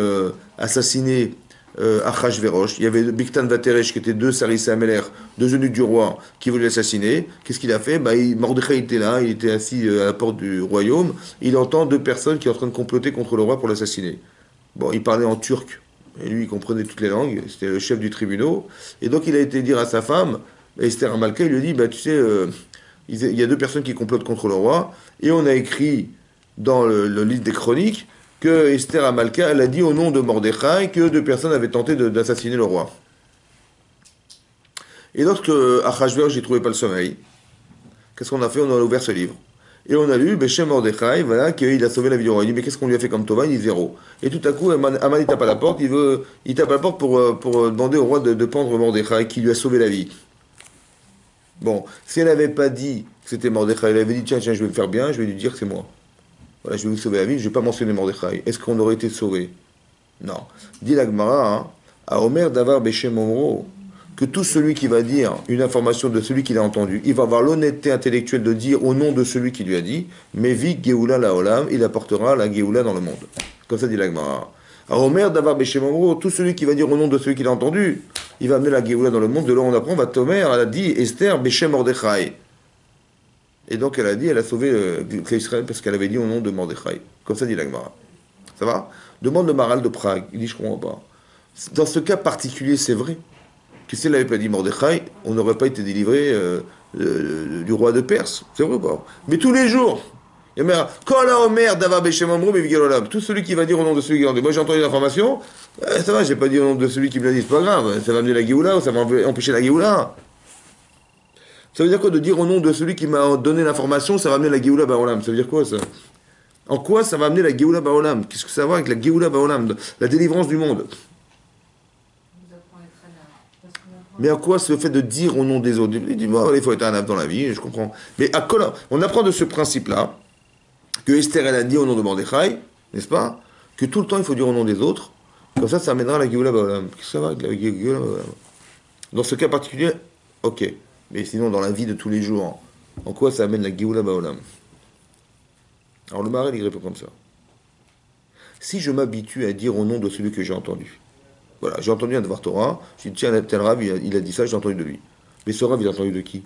assassiner Achashverosh, il y avait Bigtan Vateresh qui étaient deux Sarissa Ameler, deux eunuques du roi qui voulaient l'assassiner. Qu'est-ce qu'il a fait? Mordechai était là, il était assis à la porte du royaume. Il entend deux personnes qui sont en train de comploter contre le roi pour l'assassiner. Bon, il parlait en turc, et lui il comprenait toutes les langues, c'était le chef du tribunal. Et donc il a été dire à sa femme, Esther Amalka, il lui a dit, tu sais, il y a deux personnes qui complotent contre le roi, et on a écrit dans le livre des chroniques que Esther Amalka, elle a dit au nom de Mordechai que deux personnes avaient tenté d'assassiner le roi. Et lorsque Achashverosh n'y trouvait pas le sommeil, qu'est-ce qu'on a fait? On a ouvert ce livre. Et on a lu Beshem Mordechai, voilà, qu'il a sauvé la vie du roi. Il dit, mais qu'est-ce qu'on lui a fait comme Tova? Il dit zéro. Et tout à coup, Aman il tape à la porte, il tape à la porte pour demander au roi de pendre Mordechai, qui lui a sauvé la vie. Bon, si elle n'avait pas dit que c'était Mordechai, elle avait dit, tiens, je vais me faire bien, je vais lui dire que c'est moi. Voilà, je vais vous sauver la vie, je ne vais pas mentionner Mordechai. Est-ce qu'on aurait été sauvé? Non. Dit la Gemara, hein, à Omer Davar Beshem Omro, que tout celui qui va dire une information de celui qui l'a entendu, il va avoir l'honnêteté intellectuelle de dire au nom de celui qui lui a dit, Mevi Geoula Laolam, il apportera la Geoula dans le monde. Comme ça dit la Gemara. À Omer Davar Beshem Omro, tout celui qui va dire au nom de celui qui l'a entendu, il va amener la Geoula dans le monde. De là on apprend, Vatomer, elle a dit Esther Beshem Mordechai. Et donc elle a dit, elle a sauvé Israël parce qu'elle avait dit au nom de Mordechai. Comme ça dit la Gemara. Ça va? Demande le Maral de Prague. Il dit, je comprends pas. Dans ce cas particulier, c'est vrai que si elle n'avait pas dit Mordechai, on n'aurait pas été délivré du roi de Perse. C'est vrai ou pas? Mais tous les jours, il y a Kola Omer Dava Beshem Amrou Mevigelolam. Tout celui qui va dire au nom de celui qui l'a dit. Moi j'ai entendu l'information, ça va, j'ai pas dit au nom de celui qui me l'a dit, c'est pas grave. Ça va amener la Géoula ou ça va empêcher la Géoula. Ça veut dire quoi de dire au nom de celui qui m'a donné l'information, ça va amener la Géoula Baolam? Ça veut dire quoi ça? En quoi ça va amener la Géoula Baolam? Qu'est-ce que ça va avec la Géoula Baolam? La délivrance du monde. Mais à quoi ce fait de dire au nom des autres? Il dit, il faut être un âme dans la vie, je comprends. Mais à quoi on apprend de ce principe-là que Esther, elle a dit au nom de Mordechai, n'est-ce pas? Que tout le temps il faut dire au nom des autres. Comme ça amènera la Géoula Baolam. Qu'est-ce que ça va avec la Géoula Baolam? Dans ce cas particulier, ok. Mais sinon, dans la vie de tous les jours, en quoi ça amène la Géoula Baolam? Alors le Marais, il répond comme ça. Si je m'habitue à dire au nom de celui que j'ai entendu, voilà, j'ai entendu un Dvar Torah, je dis tiens, tel Rav, il a dit ça, j'ai entendu de lui. Mais ce Rav, il a entendu de qui?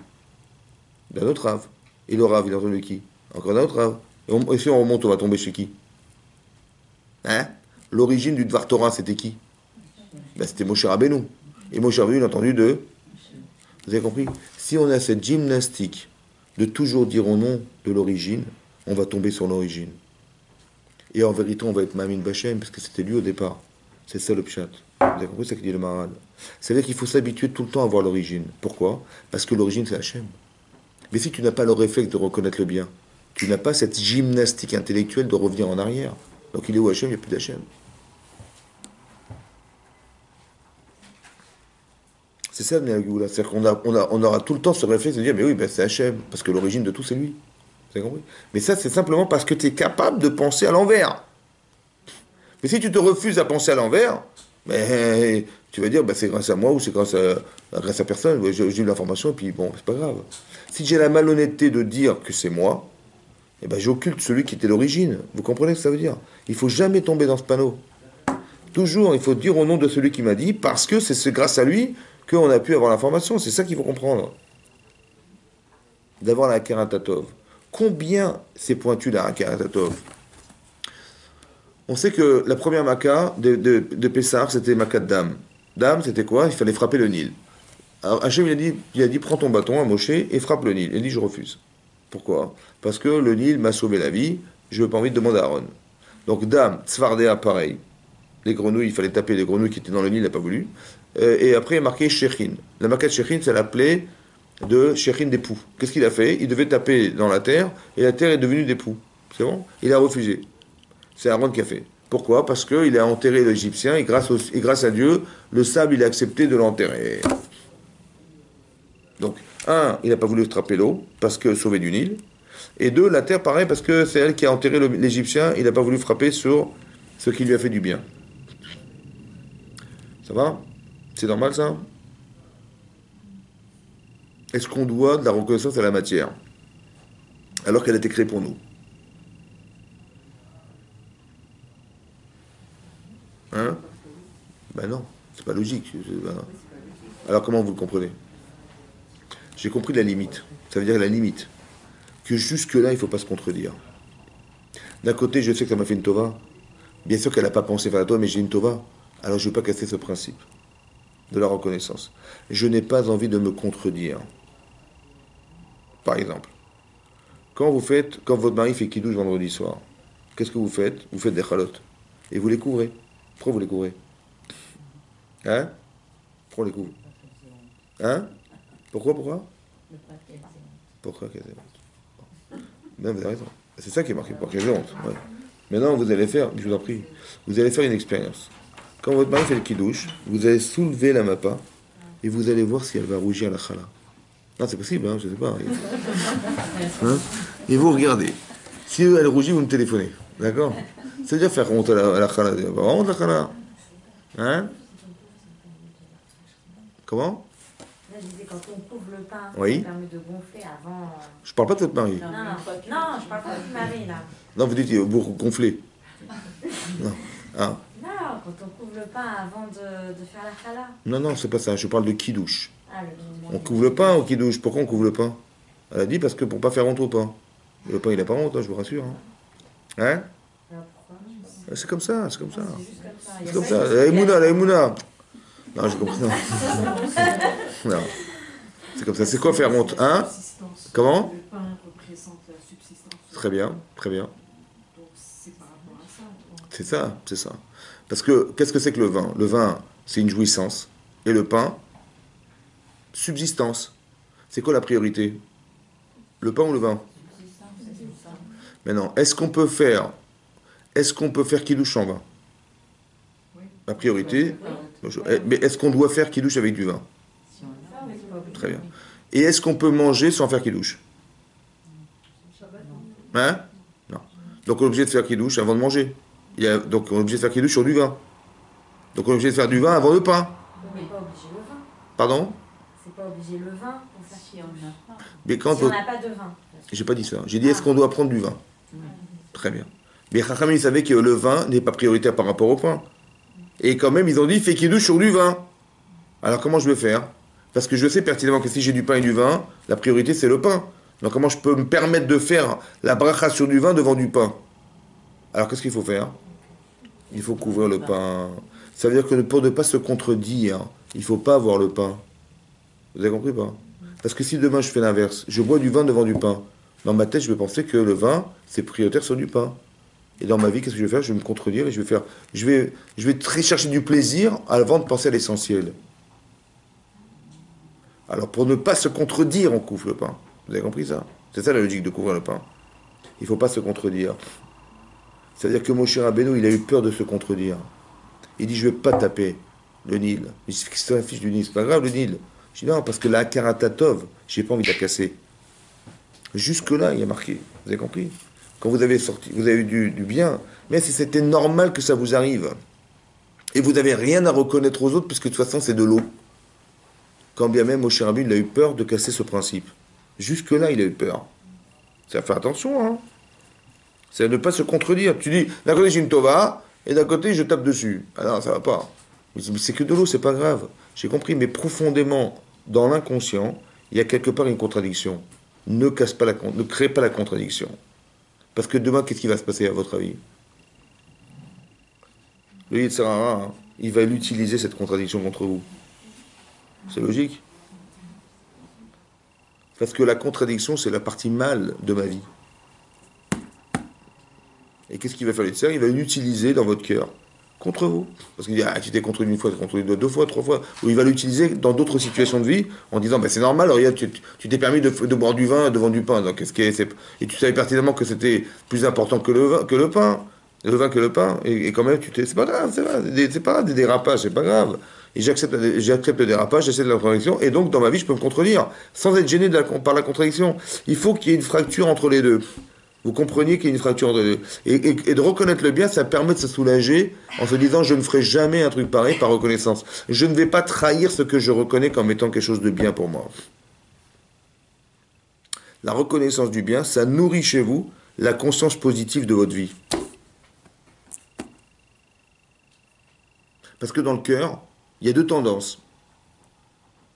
D'un autre Rav. Et le Rav, il a entendu de qui? Encore d'un autre Rav. Et si on remonte, on va tomber chez qui? Hein? L'origine du Dvar Torah, c'était qui? C'était Moshe Rabbeinu. Et Moshe Rabbeinu, il a entendu de... Vous avez compris? Si on a cette gymnastique de toujours dire au nom de l'origine, on va tomber sur l'origine. Et en vérité, on va être Mamin Bachem, parce que c'était lui au départ. C'est ça le pshat. Vous avez compris ça que dit le Maharal? C'est-à-dire qu'il faut s'habituer tout le temps à voir l'origine. Pourquoi? Parce que l'origine, c'est Hachem. Mais si tu n'as pas le réflexe de reconnaître le bien, tu n'as pas cette gymnastique intellectuelle de revenir en arrière. Donc il est où Hachem? Il n'y a plus d'Hachem. C'est ça, c'est-à-dire qu'on aura tout le temps ce réflexe de dire, mais oui, c'est Hachem, parce que l'origine de tout, c'est lui. Vous avez compris? Mais ça, c'est simplement parce que tu es capable de penser à l'envers. Mais si tu te refuses à penser à l'envers, tu vas dire, c'est grâce à moi ou c'est grâce à personne. J'ai eu l'information et puis bon, c'est pas grave. Si j'ai la malhonnêteté de dire que c'est moi, j'occulte celui qui était l'origine. Vous comprenez ce que ça veut dire? Il faut jamais tomber dans ce panneau. Toujours, il faut dire au nom de celui qui m'a dit, parce que c'est grâce à lui qu'on a pu avoir l'information. C'est ça qu'il faut comprendre. D'avoir la Karatatov. Combien c'est pointu la Karatatov? On sait que la première Maca de Pessar, c'était Maca de Dame. Dame, c'était quoi? Il fallait frapper le Nil. Alors Hachem, il a dit, prends ton bâton à Moshe et frappe le Nil. Il dit, je refuse. Pourquoi? Parce que le Nil m'a sauvé la vie, je n'ai pas envie de demander à Aaron. Donc Dame, Tzvardea, pareil. Les grenouilles, il fallait taper les grenouilles qui étaient dans le Nil, il n'a pas voulu. Et après, il a marqué Shechin. La Maca de Shechin, c'est l'appelé de Shechin des poux. Qu'est-ce qu'il a fait? Il devait taper dans la terre, et la terre est devenue des poux. C'est bon? Il a refusé. C'est Aaron qui a fait. Pourquoi? Parce qu'il a enterré l'Égyptien, et grâce à Dieu, le sable, il a accepté de l'enterrer. Donc, il n'a pas voulu attraper l'eau, parce que sauver du Nil. Et deux, la terre, pareil, parce que c'est elle qui a enterré l'Égyptien, il n'a pas voulu frapper sur ce qui lui a fait du bien. Ça va? C'est normal ça? Est-ce qu'on doit de la reconnaissance à la matière alors qu'elle a été créée pour nous? Hein? Ben non, c'est pas logique. Ben non. Alors comment vous le comprenez? J'ai compris la limite. Ça veut dire la limite. Que jusque-là, il ne faut pas se contredire. D'un côté, je sais que ça m'a fait une tova. Bien sûr qu'elle n'a pas pensé faire la tova, mais j'ai une tova. Alors je ne veux pas casser ce principe de la reconnaissance. Je n'ai pas envie de me contredire. Par exemple, quand votre mari fait kidouche vendredi soir, qu'est-ce que vous faites? Vous faites des chalotes. Et vous les couvrez. Pourquoi vous les couvrez? Hein? Pourquoi on les couvre? Hein? Pourquoi? Pourquoi qu'elle est honte? Non, vous avez raison. C'est ça qui est marqué, pour qu'elle ait honte. Ouais. Maintenant, vous allez faire, je vous en prie, vous allez faire une expérience. Quand votre mari fait le kidouche, vous allez soulever la mappa et vous allez voir si elle va rougir la chala. Non, c'est possible, hein, je ne sais pas. Hein? Et vous regardez. Si elle rougit, vous me téléphonez. D'accord? C'est-à-dire faire honte à la chala. Honte la chala. Hein? Comment? Là, je disais, quand on couvre le pain, oui. Ça permet de gonfler avant. Je parle pas de votre mari. Non, je parle pas du mari, là. Non, vous dites, vous gonflez. Non. Ah. Non, quand on couvre le pain avant de faire la chala. Non, c'est pas ça. Je parle de kidouche. Ah, on couvre le pain au kidouche. Pourquoi on couvre le pain? Elle a dit parce que pour pas faire honte au pain. Et le pain, il n'a pas honte, hein, je vous rassure. Hein? C'est comme ça, c'est comme ça. C'est comme ça. La Emouna. Non, j'ai compris. Non. C'est comme ça. C'est quoi faire honte? Hein? Comment? Le pain représente la subsistance. Très bien, très bien. Donc c'est par rapport à ça. C'est ça. Parce que, qu'est-ce que c'est que le vin? Le vin, c'est une jouissance. Et le pain, subsistance. C'est quoi la priorité? Le pain ou le vin? Maintenant, est-ce qu'on peut faire kidouche en vin? La priorité. Mais est-ce qu'on doit faire kidouche avec du vin? Très bien. Et est-ce qu'on peut manger sans faire kidouche? Hein? Non. Donc on est obligé de faire kidouche avant de manger. Donc on est obligé de faire kidouche sur du vin. Donc on est obligé de faire du vin avant le pain. Mais pas obligé le vin. Pardon? C'est pas obligé le vin pour faire si on n'a pas. Mais quand si on n'a pas de vin. J'ai pas dit ça. J'ai dit est-ce qu'on doit prendre du vin? Très bien. Mais Chachamim, ils savaient que le vin n'est pas prioritaire par rapport au pain. Et quand même, ils ont dit fais kidouche sur du vin. Alors comment je vais faire? Parce que je sais pertinemment que si j'ai du pain et du vin, la priorité c'est le pain. Donc comment je peux me permettre de faire la bracha sur du vin devant du pain? Alors qu'est-ce qu'il faut faire? Il faut couvrir le pain. Ça veut dire que pour ne pas se contredire, il ne faut pas avoir le pain. Vous avez compris pas? Parce que si demain je fais l'inverse, je bois du vin devant du pain, dans ma tête je vais penser que le vin c'est prioritaire sur du pain. Et dans ma vie, qu'est-ce que je vais faire? Je vais me contredire et je vais très chercher du plaisir avant de penser à l'essentiel. Alors pour ne pas se contredire, on couvre le pain. Vous avez compris ça? C'est ça la logique de couvrir le pain. Il ne faut pas se contredire. C'est-à-dire que Moshe Rabbeinu, il a eu peur de se contredire. Il dit, je ne vais pas taper le Nil. Il dit, c'est la fiche du Nil, c'est pas grave le Nil. Je dis, non, parce que la Karatatov, je n'ai pas envie de la casser. Jusque-là, il y a marqué. Vous avez compris? Quand vous avez eu du bien, mais si c'était normal que ça vous arrive, et vous n'avez rien à reconnaître aux autres, puisque de toute façon, c'est de l'eau. Quand bien même Moshe Rabbeinu, il a eu peur de casser ce principe. Jusque-là, il a eu peur. Ça fait attention, hein. C'est ne pas se contredire. Tu dis, d'un côté j'ai une tova, et d'un côté je tape dessus. Ah non, ça va pas. Mais c'est que de l'eau, c'est pas grave. J'ai compris, mais profondément, dans l'inconscient, il y a quelque part une contradiction. Ne crée pas la contradiction. Parce que demain, qu'est-ce qui va se passer à votre avis? Le Yetzer Hara, hein, il va l'utiliser cette contradiction contre vous. C'est logique. Parce que la contradiction, c'est la partie mâle de ma vie. Et qu'est-ce qu'il va faire le Yetzer? Il va l'utiliser dans votre cœur, contre vous. Parce qu'il dit, ah, tu t'es contredit une fois, tu t'es contredit deux fois, trois fois. Ou il va l'utiliser dans d'autres situations de vie, en disant, ben, c'est normal, regarde, tu t'es permis de boire du vin devant du pain. Donc, et tu savais pertinemment que c'était plus important que le pain. Le vin que le pain. Et quand même, c'est pas grave, c'est pas des dérapages, c'est pas grave. Et j'accepte le dérapage, j'essaie de la contradiction, et donc dans ma vie, je peux me contredire, sans être gêné par la contradiction. Il faut qu'il y ait une fracture entre les deux. Vous compreniez qu'il y a une fracture de... Et de reconnaître le bien, ça permet de se soulager en se disant je ne ferai jamais un truc pareil par reconnaissance. Je ne vais pas trahir ce que je reconnais comme étant quelque chose de bien pour moi. La reconnaissance du bien, ça nourrit chez vous la conscience positive de votre vie. Parce que dans le cœur, il y a deux tendances.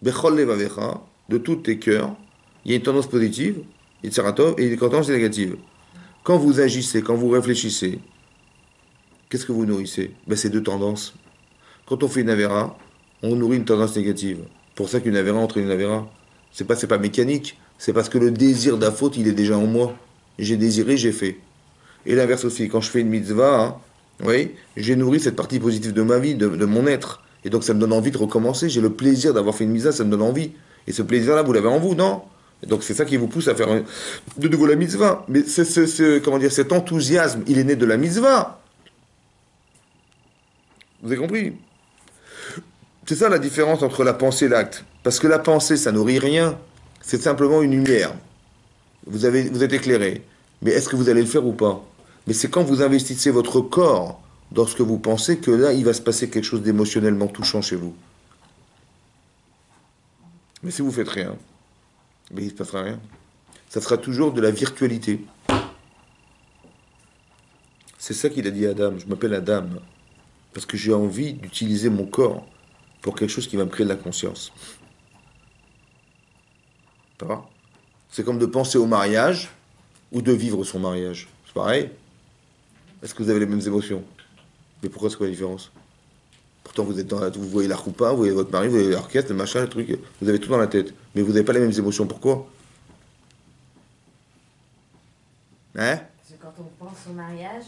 Bechol levavecha, de tous tes cœurs, il y a une tendance positive, et une tendance négative. Quand vous agissez, quand vous réfléchissez, qu'est-ce que vous nourrissez? Ces deux tendances. Quand on fait une avéra, on nourrit une tendance négative. Pour ça qu'une avéra entraîne une avéra. C'est pas mécanique, c'est parce que le désir de la faute, il est déjà en moi. J'ai désiré, j'ai fait. Et l'inverse aussi, quand je fais une mitzvah, oui, j'ai nourri cette partie positive de ma vie, de mon être. Et donc ça me donne envie de recommencer. J'ai le plaisir d'avoir fait une mitzvah, ça me donne envie. Et ce plaisir-là, vous l'avez en vous, non? Et donc c'est ça qui vous pousse à faire de nouveau la mitzvah. Mais comment dire, cet enthousiasme, il est né de la mitzvah. Vous avez compris? C'est ça la différence entre la pensée et l'acte. Parce que la pensée, ça nourrit rien. C'est simplement une lumière. Vous êtes éclairé. Mais est-ce que vous allez le faire ou pas? Mais c'est quand vous investissez votre corps dans ce que vous pensez que là, il va se passer quelque chose d'émotionnellement touchant chez vous. Mais si vous faites rien, mais il ne se passera rien. Ça sera toujours de la virtualité. C'est ça qu'il a dit à Adam. Je m'appelle Adam. Parce que j'ai envie d'utiliser mon corps pour quelque chose qui va me créer de la conscience. Ça va? C'est comme de penser au mariage ou de vivre son mariage. C'est pareil. Est-ce que vous avez les mêmes émotions? Mais pourquoi c'est quoi la différence? Pourtant vous voyez la roupa, vous voyez votre mari, vous voyez l'orchestre, le machin, le truc, vous avez tout dans la tête. Mais vous n'avez pas les mêmes émotions. Pourquoi? Hein? Parce que quand on pense au mariage,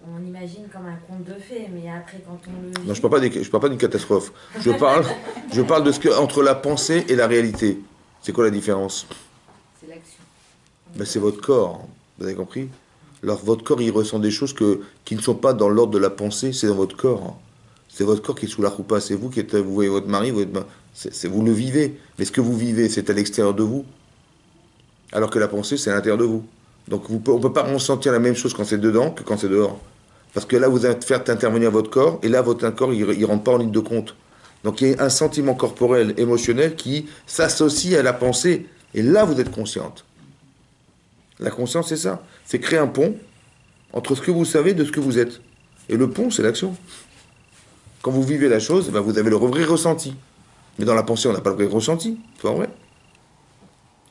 on imagine comme un conte de fées, mais après quand on le... Non, je parle pas d'une catastrophe. Je parle de ce que entre la pensée et la réalité. C'est quoi la différence? C'est l'action. C'est votre corps. Vous avez compris? Alors votre corps, il ressent des choses qui ne sont pas dans l'ordre de la pensée, c'est dans votre corps. C'est votre corps qui est sous la roupa, c'est vous vous voyez votre mari, vous le vivez. Mais ce que vous vivez, c'est à l'extérieur de vous. Alors que la pensée, c'est à l'intérieur de vous. Donc on ne peut pas ressentir la même chose quand c'est dedans que quand c'est dehors. Parce que là, vous faites intervenir votre corps, et là, votre corps, il ne rentre pas en ligne de compte. Donc il y a un sentiment corporel, émotionnel, qui s'associe à la pensée. Et là, vous êtes consciente. La conscience, c'est ça. C'est créer un pont entre ce que vous savez et ce que vous êtes. Et le pont, c'est l'action. Quand vous vivez la chose, vous avez le vrai ressenti. Mais dans la pensée, on n'a pas le vrai ressenti. C'est pas vrai.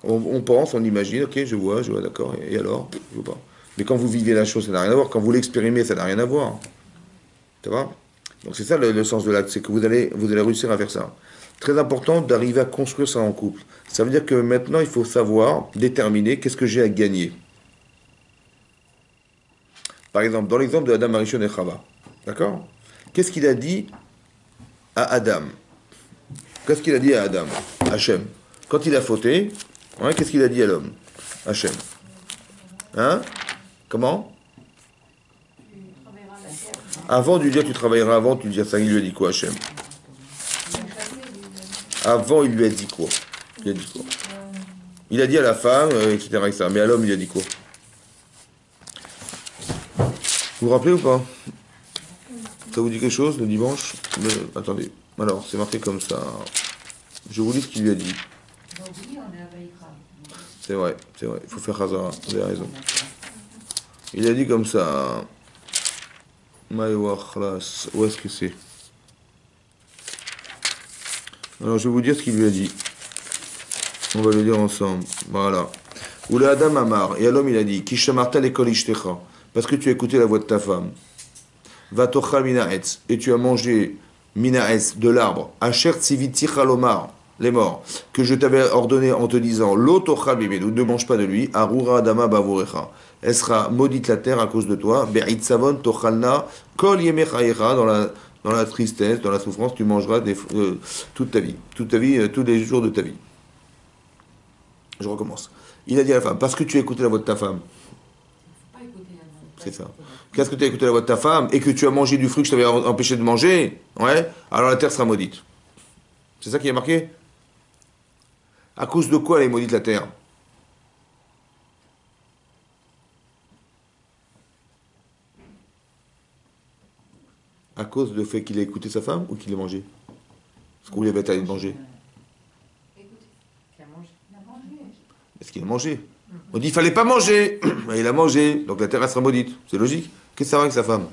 On pense, on imagine, ok, je vois, d'accord, et alors? Je vois pas. Mais quand vous vivez la chose, ça n'a rien à voir. Quand vous l'expérimentez, ça n'a rien à voir. Ça va? Donc c'est ça le sens de l'acte, c'est que vous allez réussir à faire ça. Très important d'arriver à construire ça en couple. Ça veut dire que maintenant, il faut savoir déterminer qu'est-ce que j'ai à gagner. Par exemple, dans l'exemple de Adam, Arishon et Chava, d'accord? Qu'est-ce qu'il a dit à Adam? Qu'est-ce qu'il a dit à Adam? Hachem. Quand il a fauté, qu'est-ce qu'il a dit à l'homme? Hachem. Hein? Comment? Avant de lui dire tu travailleras avant, tu lui dis ça, il lui a dit quoi, Hachem? Avant, il lui a dit quoi? Il a dit quoi? Il a dit à la femme, etc., etc. Mais à l'homme, il a dit quoi? Vous vous rappelez ou pas? Ça vous dit quelque chose le dimanche? Attendez. Alors, c'est marqué comme ça. Je vous lis ce qu'il lui a dit. C'est vrai. Il faut faire Hazara. Vous avez raison. Il a dit comme ça. Où est-ce que c'est? Alors, je vais vous dire ce qu'il lui a dit. On va le dire ensemble. Voilà. Ou le Adam Amar. Et à l'homme, il a dit Kishamarta l'école ishtecha. Parce que tu as écouté la voix de ta femme. Va tochal minaetz. Et tu as mangé minaetz de l'arbre. Asher tziviti chalomar. Les morts. Que je t'avais ordonné en te disant Lo tochal bibedou. Ne mange pas de lui. Arura Adama bavorecha. Elle sera maudite la terre à cause de toi. Be'it savon tochalna. Kol yemechayecha. Dans la tristesse, dans la souffrance, tu mangeras toute ta vie. Tous les jours de ta vie. Je recommence. Il a dit à la femme, parce que tu as écouté la voix de ta femme. C'est ça. Qu'est-ce que tu as écouté la voix de ta femme et que tu as mangé du fruit que je t'avais empêché de manger, alors la terre sera maudite. C'est ça qui est marqué? À cause de quoi elle est maudite la terre? À cause du fait qu'il a écouté sa femme ou qu'il ait mangé? Parce qu'on lui avait interdit de manger. Écoute, Qui a mangé. il a mangé. Est-ce qu'il a mangé? On dit il fallait pas manger. Et il a mangé. Donc la terre elle sera maudite. C'est logique. Qu'est-ce que ça va avec sa femme?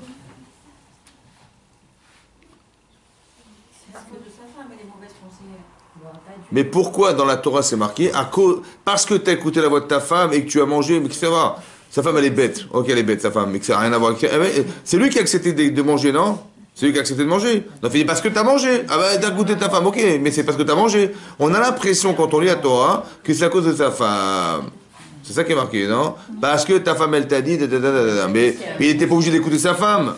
C'est la faute de sa femme, elle est mauvaise conseillère. Bon, pas du Mais pourquoi dans la Torah c'est marqué à cause, parce que tu as écouté la voix de ta femme et que tu as mangé, mais que ça va. Sa femme elle est bête. Ok, elle est bête sa femme, mais que ça n'a rien à voir avec. C'est lui qui a accepté de manger, non? C'est lui qui a accepté de manger. Donc il dit parce que tu as mangé. Ah bah t'as goûté ta femme, ok, mais c'est parce que tu as mangé. On a l'impression quand on lit la Torah que c'est à cause de sa femme. C'est ça qui est marqué, non? Parce que ta femme elle t'a dit, mais il n'était pas obligé d'écouter sa femme.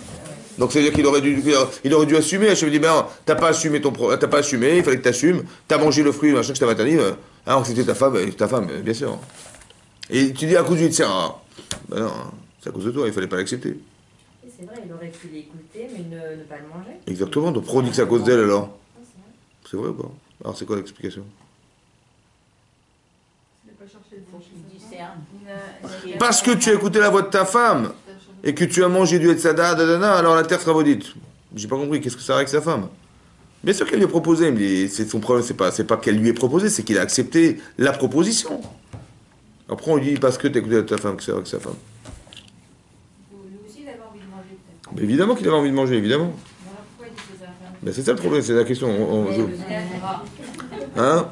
Donc ça veut dire qu'il aurait dû assumer. Je me dis, ben, t'as pas assumé t'as pas assumé, il fallait que t'assumes. T'as mangé le fruit, machin que je t'avais interdit. Alors c'était ta femme, bien sûr. Et tu dis à cause du Tzera. Ben non, c'est à cause de toi, il fallait pas l'accepter. Et c'est vrai, il aurait pu l'écouter, mais ne pas le manger. Exactement, donc pourquoi on dit que c'est à cause d'elle alors? Ah, c'est vrai. C'est vrai ou pas? Alors c'est quoi l'explication? Il n'a pas cherché le bon Faut qu'il chemin. discerne. Parce que tu as écouté la voix de ta femme et que tu as mangé du Etzada, alors la terre sera maudite. J'ai pas compris, qu'est-ce que ça a avec sa femme? Bien sûr qu'elle lui a proposé, mais c'est son problème, c'est pas qu'elle lui ait proposé, c'est qu'il a accepté la proposition. Après on lui dit parce que tu as écouté ta femme que ça a avec sa femme. Lui aussi, il avait envie de manger, peut-être. Mais évidemment qu'il avait envie de manger, évidemment. Voilà pourquoi il dit que c'est sa femme. Mais c'est ça le problème, c'est la question. Hein?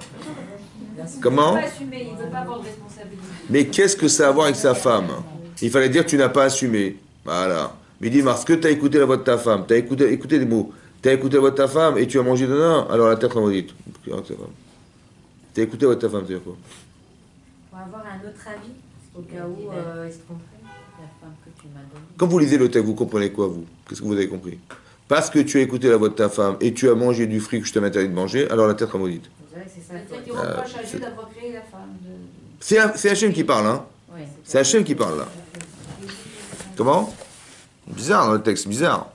Il ne Comment? veut pas assumer, il ne veut pas avoir de responsabilité. Mais qu'est-ce que ça a à voir avec sa femme? Il fallait dire tu n'as pas assumé. Voilà. Mais il dit parce que tu as écouté la voix de ta femme, tu as écouté les mots, tu as écouté la voix de ta femme et tu as mangé dedans, alors la terre sera maudite. Tu as écouté la voix de ta femme, c'est-à-dire quoi? Pour avoir un autre avis, au cas où il se tromperait. La femme que tu m'as donnée. Quand vous lisez le texte, vous comprenez quoi, vous? Qu'est-ce que vous avez compris? Parce que tu as écouté la voix de ta femme et tu as mangé du fruit que je t'avais interdit de manger, alors la terre sera maudite. Vous savez que c'est ça. C'est-à-dire qu'il reproche à Dieu d'avoir créé la femme. C'est Hachem qui parle, hein? Oui. C'est Hachem qui parle, là. Comment? Bizarre dans le texte, bizarre.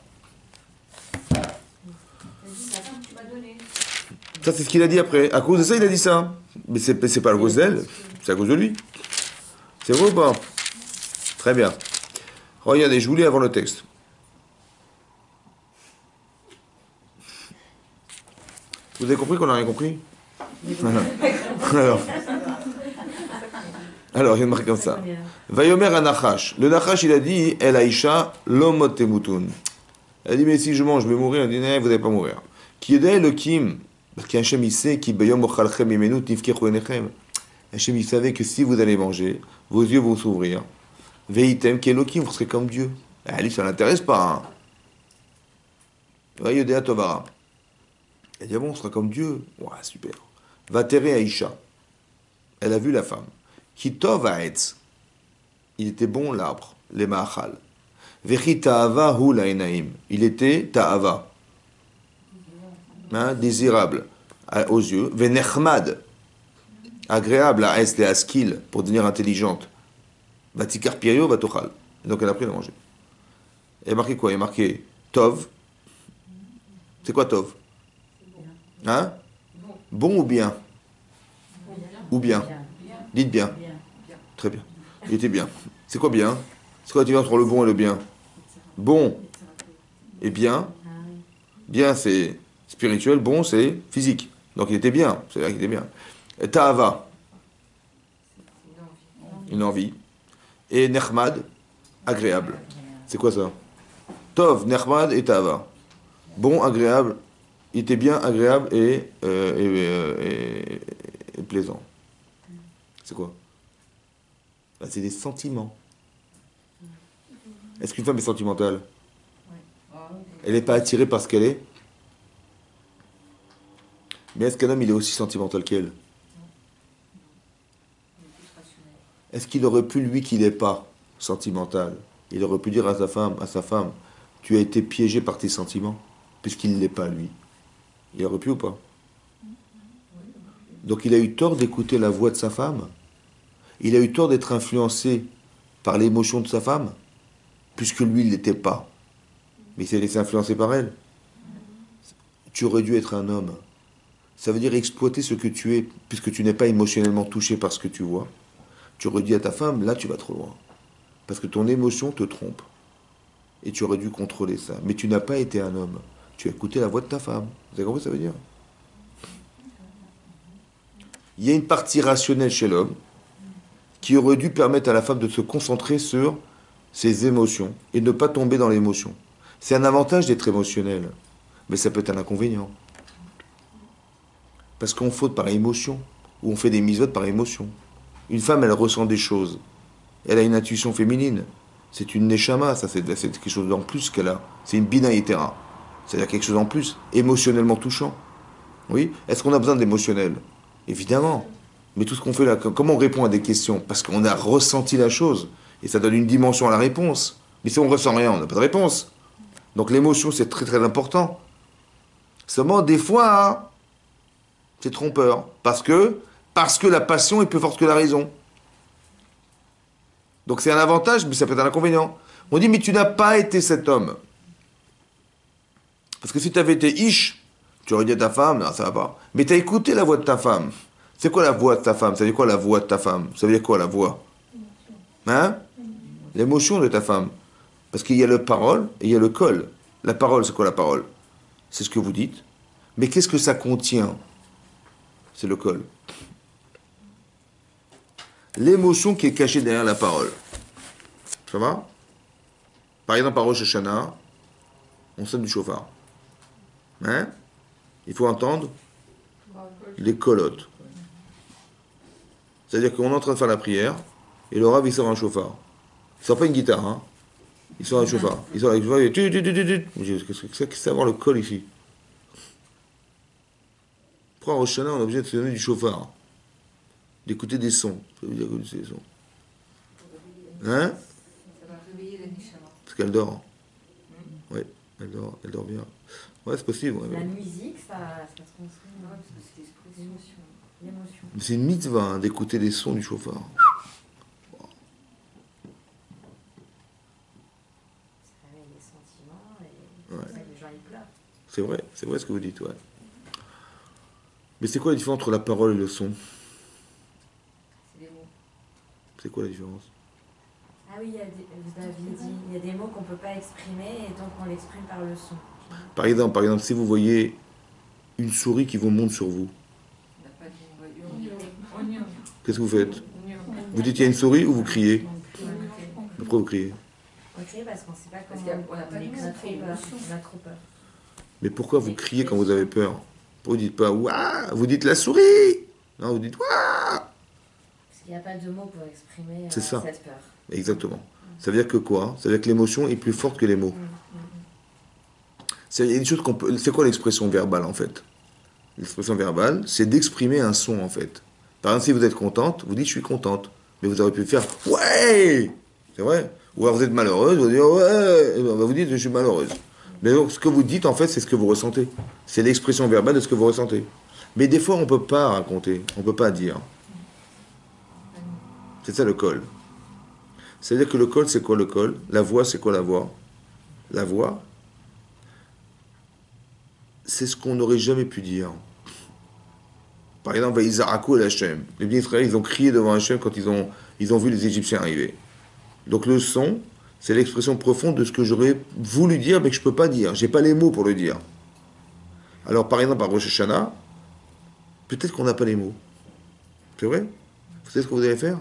Il a dit, c'est la femme que tu m'as donnée. Ça, c'est ce qu'il a dit après. À cause de ça, il a dit ça. Mais c'est pas à cause d'elle, c'est à cause de lui. C'est vrai ou pas? Très bien. Regardez, je vous lis avant le texte. Vous avez compris qu'on n'a rien compris? Alors, il y a une marque comme ça. Vayomer Anachash. Le Nachash, il a dit El Aïcha, l'homme temutun. Elle a dit, mais si je mange, je vais mourir. Elle dit, non, vous n'allez pas mourir. Qui est Elohim? Parce qu'Hachem, il sait qu'il bayom ochalchem imenu tifkechu enechem. Hachem, il savait que si vous allez manger, vos yeux vont s'ouvrir. Veitem Elohim, vous serez comme Dieu. Elle dit, ça l'intéresse pas. Vayodea Tovara. Elle dit, ah bon, on sera comme Dieu. Ouais, super. Vatere Aïcha. Elle a vu la femme. Qui tov ha'etz. Il était bon l'arbre, les ma'achal. Vechi ta'ava hu la'enaim. Il était ta'ava. Hein, désirable aux yeux. Venechmad. Agréable à es les askil, pour devenir intelligente. Vatikar pirio vatochal. Donc elle a pris à manger. Il y a marqué quoi? Il y a marqué tov. C'est quoi tov? Hein? Bon ou bien? Ou bien? Dites bien. Très bien. Il était bien. C'est quoi bien? C'est quoi la différence entre le bon et le bien? Bon et bien. Bien, c'est spirituel. Bon, c'est physique. Donc il était bien. C'est vrai qu'il était bien. Ta'ava. Une envie. Et Nechmad, agréable. C'est quoi ça? Tov, Nechmad et Ta'ava. Bon, agréable. Il était bien, agréable et plaisant. C'est quoi? Ben, c'est des sentiments. Est-ce qu'une femme est sentimentale? Elle n'est pas attirée par ce qu'elle est? Mais est-ce qu'un homme il est aussi sentimental qu'elle? Est-ce qu'il aurait pu, lui, qu'il n'est pas sentimental, il aurait pu dire à sa femme, tu as été piégé par tes sentiments, puisqu'il ne l'est pas, lui. Il aurait pu ou pas? Donc il a eu tort d'écouter la voix de sa femme. Il a eu tort d'être influencé par l'émotion de sa femme, puisque lui, il ne l'était pas. Mais il s'est laissé influencer par elle. Tu aurais dû être un homme. Ça veut dire exploiter ce que tu es, puisque tu n'es pas émotionnellement touché par ce que tu vois. Tu aurais dit à ta femme, là tu vas trop loin. Parce que ton émotion te trompe. Et tu aurais dû contrôler ça. Mais tu n'as pas été un homme. Tu as écouté la voix de ta femme. Vous avez compris ce que ça veut dire? Il y a une partie rationnelle chez l'homme qui aurait dû permettre à la femme de se concentrer sur ses émotions et ne pas tomber dans l'émotion. C'est un avantage d'être émotionnel, mais ça peut être un inconvénient. Parce qu'on faute par émotion, ou on fait des misotes par émotion. Une femme, elle ressent des choses. Elle a une intuition féminine. C'est une neshama, ça c'est quelque chose en plus qu'elle a. C'est une bina yetera. C'est-à-dire quelque chose en plus, émotionnellement touchant. Oui? Est-ce qu'on a besoin d'émotionnel? Évidemment. Mais tout ce qu'on fait là, comment on répond à des questions? Parce qu'on a ressenti la chose. Et ça donne une dimension à la réponse. Mais si on ne ressent rien, on n'a pas de réponse. Donc l'émotion, c'est très très important. Seulement, des fois, hein, c'est trompeur. Parce que la passion est plus forte que la raison. Donc c'est un avantage, mais ça peut être un inconvénient. On dit, mais tu n'as pas été cet homme. Parce que si tu avais été ish, tu aurais dit à ta femme, non, ça va pas. Mais tu as écouté la voix de ta femme. C'est quoi la voix de ta femme? Ça veut dire quoi la voix de ta femme? Ça veut dire quoi la voix? Hein? L'émotion de ta femme. Parce qu'il y a le parole et il y a le col. La parole, c'est quoi la parole? C'est ce que vous dites. Mais qu'est-ce que ça contient? C'est le col. L'émotion qui est cachée derrière la parole. Ça va? Par exemple, à Rosh Hashanah, on sonne du chauffard. Hein? Il faut entendre les colottes. C'est-à-dire qu'on est en train de faire la prière, et le Rav, il sort un chauffard. Il sort pas une guitare, hein? Il sort un chauffard. Il sort avec le chauffard, qu'est-ce que c'est avoir le col ici? Pour Rosh Hashanah, on est obligé de se donner du chauffard. D'écouter des sons. Ça veut dire écouter des sons. Hein? Ça va réveiller la Neshama. Parce qu'elle dort. Oui, elle dort bien. Ouais, c'est possible. Ouais. La musique, ça se construit. Ouais, parce que c'est l'esprit d'émotion. L'émotion. Mais c'est une mitzvah hein, d'écouter les sons du chauffard. Ça réveille les sentiments et Ouais. c'est pour ça que les gens ils pleurent. C'est vrai ce que vous dites, ouais. Mais c'est quoi la différence entre la parole et le son? C'est les mots. C'est quoi la différence? Ah oui, vous aviez dit, il y a des mots qu'on ne peut pas exprimer et donc on l'exprime par le son. Par exemple, si vous voyez une souris qui vous monte sur vous, On n'a pas dit qu'est-ce que vous faites? Vous dites il y a une souris ou vous criez? Pourquoi vous criez? Ok, parce qu'on ne sait pas Parce comment qu'on n'a pas de on a trop peur. On a trop peur. Mais pourquoi vous criez quand vous avez peur? Pourquoi vous dites pas ouah? Vous dites la souris? Non, vous dites ouah? Parce qu'il n'y a pas de mots pour exprimer C'est ça. cette peur. Exactement. Ça veut dire que quoi? Ça veut dire que l'émotion est plus forte que les mots. Il y a une chose qu'on peut. C'est quoi l'expression verbale en fait? L'expression verbale, c'est d'exprimer un son en fait. Par exemple, si vous êtes contente, vous dites je suis contente. Mais vous auriez pu faire ouais! C'est vrai? Ou alors vous êtes malheureuse, vous dites ouais! Et ben, vous dites je suis malheureuse. Mais donc ce que vous dites en fait, c'est ce que vous ressentez. C'est l'expression verbale de ce que vous ressentez. Mais des fois, on ne peut pas raconter, on ne peut pas dire. C'est ça le col. C'est-à-dire que le col, c'est quoi le col? La voix, c'est quoi la voix? La voix, c'est ce qu'on n'aurait jamais pu dire. Par exemple, Isarakou et Hachem. Les bien Israël, ils ont crié devant Hachem quand ils ont vu les Égyptiens arriver. Donc le son, c'est l'expression profonde de ce que j'aurais voulu dire, mais que je ne peux pas dire. Je n'ai pas les mots pour le dire. Alors, par exemple, à Rosh Hashanah, peut-être qu'on n'a pas les mots. C'est vrai? Vous savez ce que vous allez faire?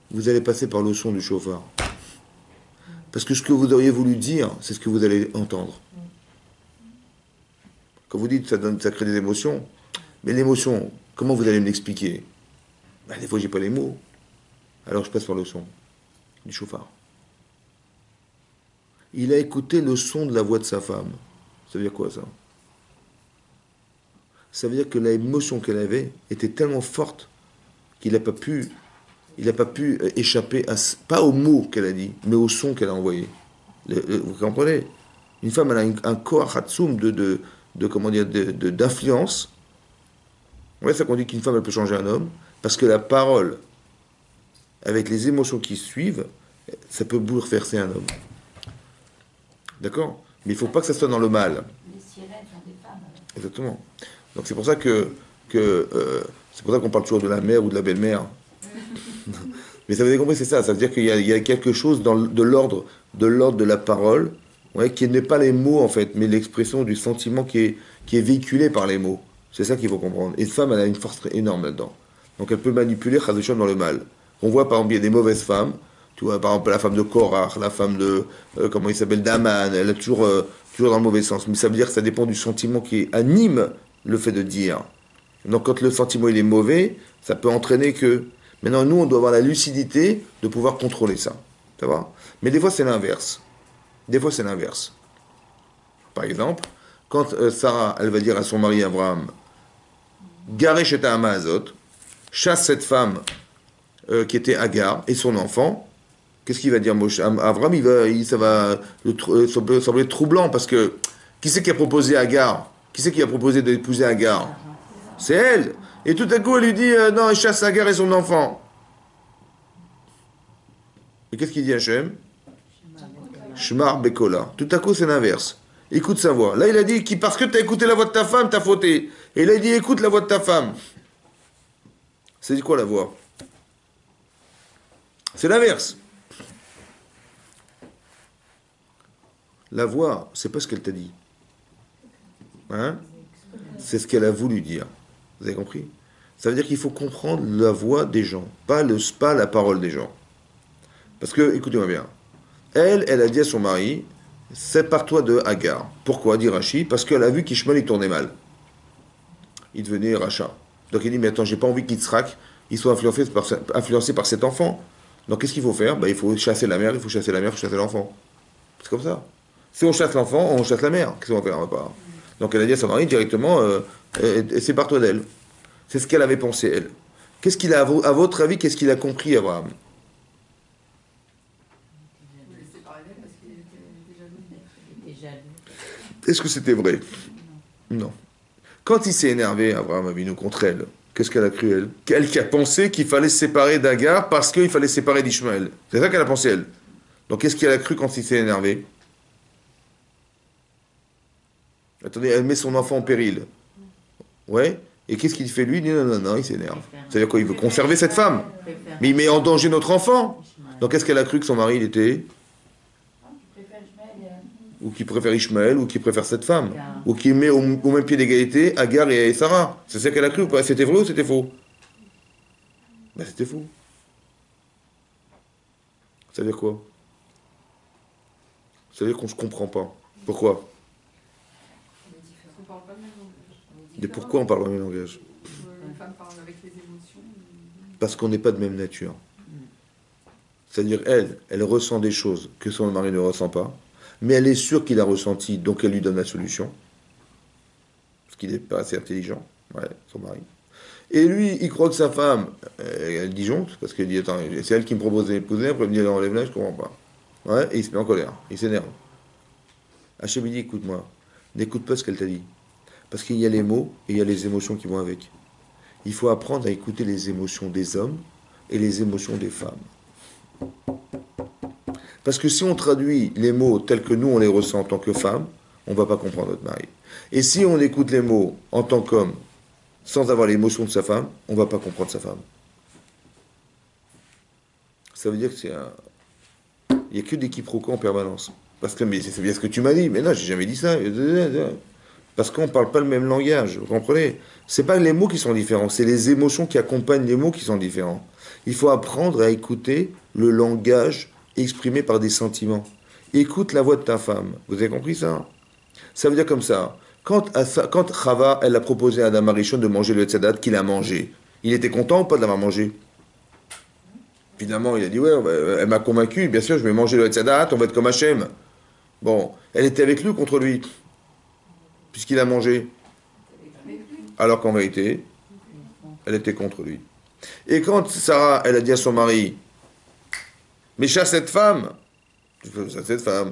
Vous allez passer par le son du chauffard. Parce que ce que vous auriez voulu dire, c'est ce que vous allez entendre. Quand vous dites ça crée des émotions, mais l'émotion, comment vous allez me l'expliquer? Ben, des fois, j'ai pas les mots. Alors je passe par le son du chauffard. Il a écouté le son de la voix de sa femme. Ça veut dire quoi ça? Ça veut dire que l'émotion qu'elle avait était tellement forte qu'il n'a pas pu échapper pas aux mots qu'elle a dit, mais au son qu'elle a envoyé. Vous comprenez? Une femme, elle a un koach hatsum d'influence. Ouais, c'est ça qu'on dit qu'une femme, elle peut changer un homme, parce que la parole, avec les émotions qui suivent, ça peut bouleverser un homme. D'accord? Mais il ne faut pas que ça soit dans le mal. Les sirènes sont des femmes. Exactement. Donc c'est pour ça c'est pour ça qu'on parle toujours de la mère ou de la belle-mère. Mais ça vous avez compris, c'est ça. Ça veut dire qu'il y a quelque chose de l'ordre de la parole Ouais, qui n'est pas les mots en fait, mais l'expression du sentiment qui est véhiculé par les mots. C'est ça qu'il faut comprendre. Et une femme, elle a une force très énorme là-dedans. Donc elle peut manipuler Chas v'Shalom dans le mal. On voit par exemple, il y a des mauvaises femmes. Tu vois, par exemple, la femme de Korach, la femme de, comment il s'appelle, d'Aman, elle est toujours dans le mauvais sens. Mais ça veut dire que ça dépend du sentiment qui anime le fait de dire. Donc quand le sentiment il est mauvais, ça peut entraîner que... Maintenant, nous, on doit avoir la lucidité de pouvoir contrôler ça. Ça va? Mais des fois, c'est l'inverse. Des fois, c'est l'inverse. Par exemple, quand Sarah, elle va dire à son mari Abraham, Garé chez ta Amazot, chasse cette femme qui était Agar et son enfant, qu'est-ce qu'il va dire Abraham, ça va ça peut sembler troublant parce que qui c'est qui a proposé Agar? Qui c'est qui a proposé d'épouser Agar? C'est elle. Et tout à coup, elle lui dit non, elle chasse Agar et son enfant. Et qu'est-ce qu'il dit Hachem? Shmar Bekola. Tout à coup, c'est l'inverse. Écoute sa voix. Là, il a dit parce que tu as écouté la voix de ta femme, t'as fauté. Et là, il dit écoute la voix de ta femme. C'est quoi la voix? C'est l'inverse. La voix, c'est pas ce qu'elle t'a dit. Hein? C'est ce qu'elle a voulu dire. Vous avez compris? Ça veut dire qu'il faut comprendre la voix des gens, pas la parole des gens. Parce que, écoutez-moi bien, elle a dit à son mari, sépare-toi de Hagar. Pourquoi, dit Rachi? Parce qu'elle a vu qu'Ishmael il tournait mal. Il devenait rachat. Donc il dit, mais attends, j'ai pas envie qu'Yitzhak il soit influencé par cet enfant. Donc qu'est-ce qu'il faut faire? Il faut chasser la mère, il faut chasser la mère, il faut chasser l'enfant. C'est comme ça. Si on chasse l'enfant, on chasse la mère. Qu'est-ce qu'on va faire? On va pas. Donc elle a dit à son mari directement, sépare-toi d'elle. C'est ce qu'elle avait pensé, elle. Qu'est-ce qu'il a, à votre avis, qu'est-ce qu'il a compris, Abraham? Est-ce que c'était vrai? Non. Quand il s'est énervé, Abraham Avinu, contre elle, qu'est-ce qu'elle a cru, elle? Elle qui a pensé qu'il fallait se séparer d'Agar parce qu'il fallait se séparer d'Ishmaël. C'est ça qu'elle a pensé, elle. Donc qu'est-ce qu'elle a cru quand il s'est énervé? Attendez, elle met son enfant en péril. Ouais. Et qu'est-ce qu'il fait lui? Il dit non, non, non, il s'énerve. C'est-à-dire quoi? Il veut conserver cette femme. Mais il met en danger notre enfant. Donc qu'est-ce qu'elle a cru que son mari, il était? Ou qui préfère Ishmaël, ou qui préfère cette femme, ou qui met au même pied d'égalité Agar et Sarah. C'est ça qu'elle a cru ou pas? C'était vrai ou c'était faux? C'était faux. Ça veut dire quoi? Ça veut dire qu'on ne se comprend pas. Pourquoi? Et pourquoi on parle le même langage? Les femmes parlent avec les émotions. Parce qu'on n'est pas de même nature. C'est-à-dire, elle ressent des choses que son mari ne ressent pas, mais elle est sûre qu'il a ressenti, donc elle lui donne la solution. Parce qu'il n'est pas assez intelligent, ouais, son mari. Et lui, il croit que sa femme, elle disjoncte, parce qu'elle dit, attends, c'est elle qui me propose d'épouser, après elle me dit, elle enlève là, je comprends pas. Ouais, et il se met en colère, il s'énerve. Hachem lui dit, écoute-moi, n'écoute pas ce qu'elle t'a dit. Parce qu'il y a les mots et il y a les émotions qui vont avec. Il faut apprendre à écouter les émotions des hommes et les émotions des femmes. Parce que si on traduit les mots tels que nous on les ressent en tant que femmes, on ne va pas comprendre notre mari. Et si on écoute les mots en tant qu'homme, sans avoir l'émotion de sa femme, on ne va pas comprendre sa femme. Ça veut dire que il n'y a que des quiproquos en permanence. Parce que, mais c'est bien ce que tu m'as dit, mais non, j'ai jamais dit ça. Parce qu'on ne parle pas le même langage, vous comprenez? C'est pas les mots qui sont différents, c'est les émotions qui accompagnent les mots qui sont différents. Il faut apprendre à écouter le langage exprimé par des sentiments. Écoute la voix de ta femme. Vous avez compris ça? Ça veut dire comme ça. Quand Chava, elle a proposé à Adam Arishon de manger le tzedad qu'il a mangé, il était content ou pas de l'avoir mangé? Finalement, il a dit, ouais, elle m'a convaincu, bien sûr, je vais manger le tzedad, on va être comme Hachem. Bon, elle était avec lui ou contre lui? Puisqu'il a mangé. Alors qu'en vérité, elle était contre lui. Et quand Sarah, elle a dit à son mari, mais chasse cette femme, chasse cette femme,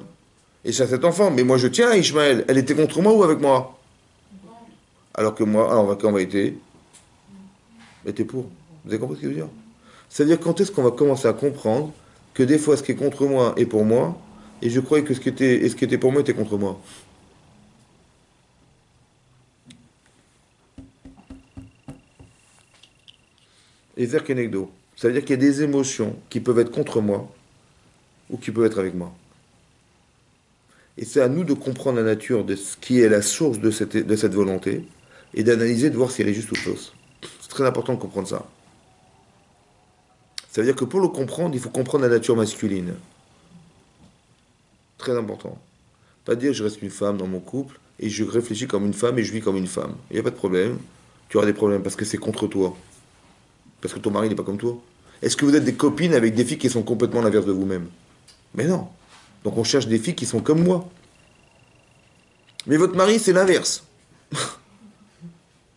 et chasse cet enfant, mais moi je tiens à Ishmaël, elle était contre moi ou avec moi? Alors que moi, alors qu'en vérité, elle était pour. Vous avez compris ce que je veux dire? C'est-à-dire quand est-ce qu'on va commencer à comprendre que des fois ce qui est contre moi est pour moi, et je croyais que ce qui était pour moi était contre moi. Et Zer Kenegdo. Ça veut dire qu'il y a des émotions qui peuvent être contre moi ou qui peuvent être avec moi. Et c'est à nous de comprendre la nature de ce qui est la source de cette volonté et d'analyser, de voir si elle est juste ou fausse. C'est très important de comprendre ça. Ça veut dire que pour le comprendre, il faut comprendre la nature masculine. Très important. Pas dire je reste une femme dans mon couple et je réfléchis comme une femme et je vis comme une femme. Il n'y a pas de problème. Tu auras des problèmes parce que c'est contre toi. Parce que ton mari n'est pas comme toi. Est-ce que vous êtes des copines avec des filles qui sont complètement l'inverse de vous-même? Mais non. Donc on cherche des filles qui sont comme moi. Mais votre mari, c'est l'inverse.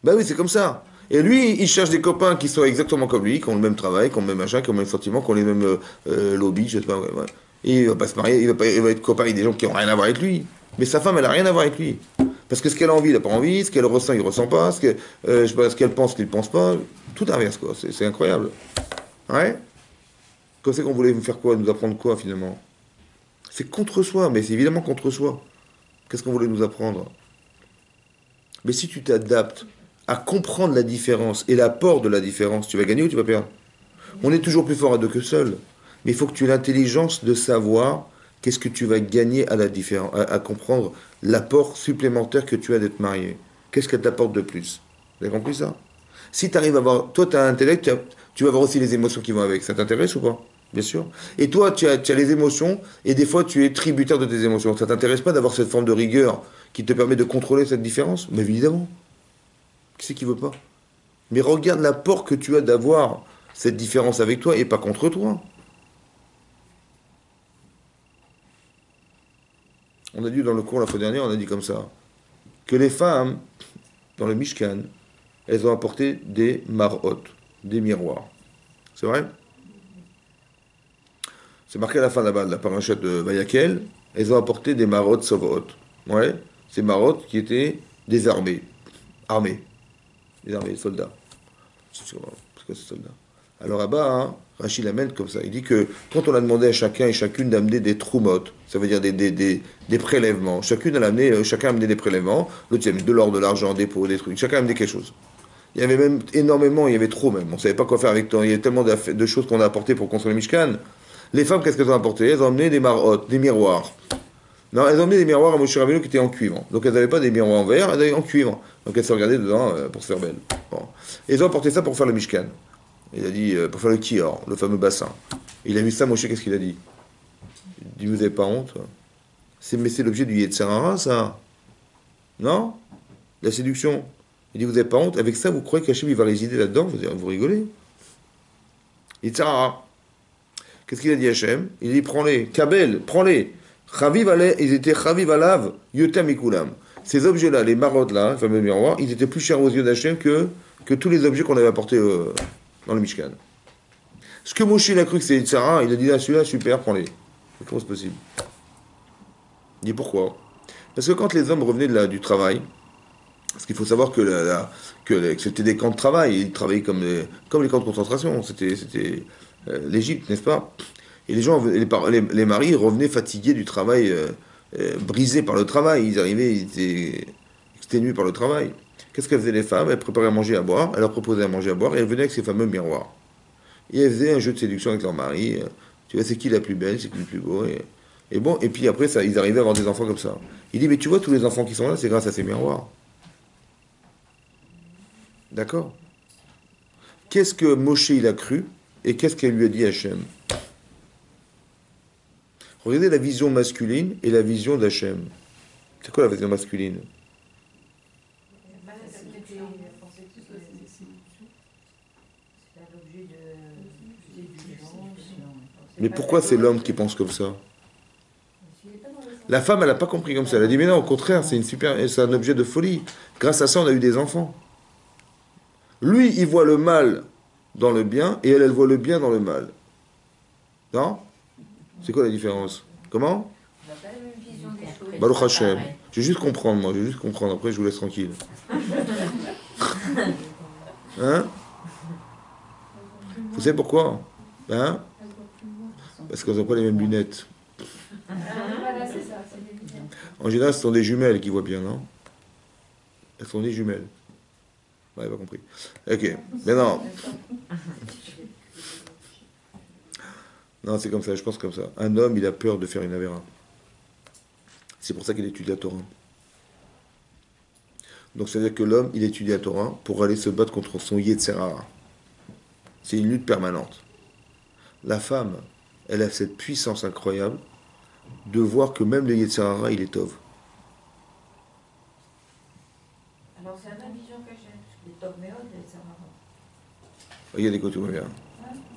Ben oui, c'est comme ça. Et lui, il cherche des copains qui sont exactement comme lui, qui ont le même travail, qui ont le même machin, qui ont le même sentiment, qui ont les mêmes lobbies, je sais pas. Ouais, ouais. Et il va pas se marier, il va être copain avec des gens qui n'ont rien à voir avec lui. Mais sa femme, elle a rien à voir avec lui. Parce que ce qu'elle a envie, il n'a pas envie, ce qu'elle ressent, il ressent pas, je sais pas, ce qu'elle pense, qu'il pense pas. Tout inverse, quoi. C'est incroyable. Ouais. Comme c'est qu'on voulait nous faire quoi, nous apprendre quoi, finalement? C'est contre soi, mais c'est évidemment contre soi. Qu'est-ce qu'on voulait nous apprendre? Mais si tu t'adaptes à comprendre la différence et l'apport de la différence, tu vas gagner ou tu vas perdre? On est toujours plus fort à deux que seul. Mais il faut que tu aies l'intelligence de savoir qu'est-ce que tu vas gagner à la différence, à comprendre l'apport supplémentaire que tu as d'être marié. Qu'est-ce qu'elle t'apporte de plus? Vous avez compris ça? Si tu arrives à avoir... Toi, tu as un intellect, tu vas avoir aussi les émotions qui vont avec. Ça t'intéresse ou pas? Bien sûr. Et toi, tu as les émotions, et des fois, tu es tributaire de tes émotions. Ça t'intéresse pas d'avoir cette forme de rigueur qui te permet de contrôler cette différence? Mais évidemment. Qui c'est qui veut pas? Mais regarde l'apport que tu as d'avoir cette différence avec toi et pas contre toi. On a dit dans le cours la fois dernière, on a dit comme ça, que les femmes, dans le Mishkan, elles ont apporté des marot, des miroirs. C'est vrai? C'est marqué à la fin là-bas de la parachute de Vayakel, elles ont apporté des marot sovot. Ouais, ces marot qui étaient des armées. Armées. Des armées, des soldats. C'est quoi ces soldats? Alors là-bas, hein, Rachid l'amène comme ça. Il dit que quand on a demandé à chacun et chacune d'amener des troumotes, ça veut dire des prélèvements, chacun a amené des prélèvements, l'autre il a mis de l'or, de l'argent, des pots, des trucs, chacun a amené quelque chose. Il y avait même énormément, il y avait trop même. On ne savait pas quoi faire avec tant. Il y a tellement de choses qu'on a apportées pour construire le Mishkan. Les femmes, qu'est-ce qu'elles ont apporté? Elles ont amené des marottes, des miroirs. Non, elles ont amené des miroirs à Moshe Rabbeinu qui étaient en cuivre. Donc elles n'avaient pas des miroirs en verre, elles avaient en cuivre. Donc elles se regardaient dedans pour se faire belle. Bon. Et ils ont apporté ça pour faire le Mishkan. Il a dit, pour faire le kior, le fameux bassin. Il a vu ça, Moshe, qu'est-ce qu'il a dit? Il dit, vous n'avez pas honte? Mais c'est l'objet du Yetzer Hara, ça. Non? La séduction. Il dit, vous n'avez pas honte? Avec ça, vous croyez qu'Hachem, il va résider là-dedans? Vous rigolez? Yetzer Hara. Qu'est-ce qu'il a dit Hachem? Il dit, prends-les. Kabel, prends-les. Ils étaient chaviv alav, yotam ikulam. Ces objets-là, les marottes là, les fameux miroirs, ils étaient plus chers aux yeux d'Hachem que tous les objets qu'on avait apportés dans le Mishkan. Ce que Moshe il a cru que c'était Sarah, il a dit, ah, celui-là, super, prends-les. Comment c'est possible? Il dit, pourquoi? Parce que quand les hommes revenaient du travail, parce qu'il faut savoir que c'était des camps de travail, ils travaillaient comme les camps de concentration, c'était l'Égypte, n'est-ce pas? Et les gens, les maris revenaient fatigués du travail, brisés par le travail, ils arrivaient, ils étaient exténués par le travail. Qu'est-ce qu'elles faisaient les femmes? Elles préparaient à manger à boire, elles leur proposaient à manger à boire, et elles venaient avec ces fameux miroirs. Et elles faisaient un jeu de séduction avec leur mari, tu vois, c'est qui la plus belle, c'est qui le plus beau, et bon, et puis après, ils arrivaient à avoir des enfants comme ça. Il dit, mais tu vois, tous les enfants qui sont là, c'est grâce à ces miroirs. D'accord? Qu'est-ce que Moshe il a cru, et qu'est-ce qu'elle lui a dit Hachem? Regardez la vision masculine et la vision d'Hachem. C'est quoi la vision masculine? Mais pourquoi c'est l'homme qui pense comme ça? La femme, elle n'a pas compris comme ça. Elle a dit, mais non, au contraire, c'est un objet de folie. Grâce à ça, on a eu des enfants. Lui, il voit le mal dans le bien, et elle voit le bien dans le mal. Non? C'est quoi la différence? Comment? Baruch Hashem. Je vais juste comprendre, moi. Je vais juste comprendre. Après, je vous laisse tranquille. Hein? Vous savez pourquoi? Hein? Parce qu'elles n'ont pas les mêmes lunettes. En général, ce sont des jumelles qui voient bien, non? Elles sont des jumelles. Ouais, pas compris. Ok. Mais non. Non, c'est comme ça, je pense comme ça. Un homme, il a peur de faire une avéra. C'est pour ça qu'il étudie la Torah. Donc ça veut dire que l'homme, il étudie la Torah pour aller se battre contre son Yetzer Hara. C'est une lutte permanente. La femme, elle a cette puissance incroyable de voir que même le Yetzer Hara, il est tov. Alors c'est la même vision que j'ai, parce que les top méodes, c'est marrant. Regardez quand tout va bien.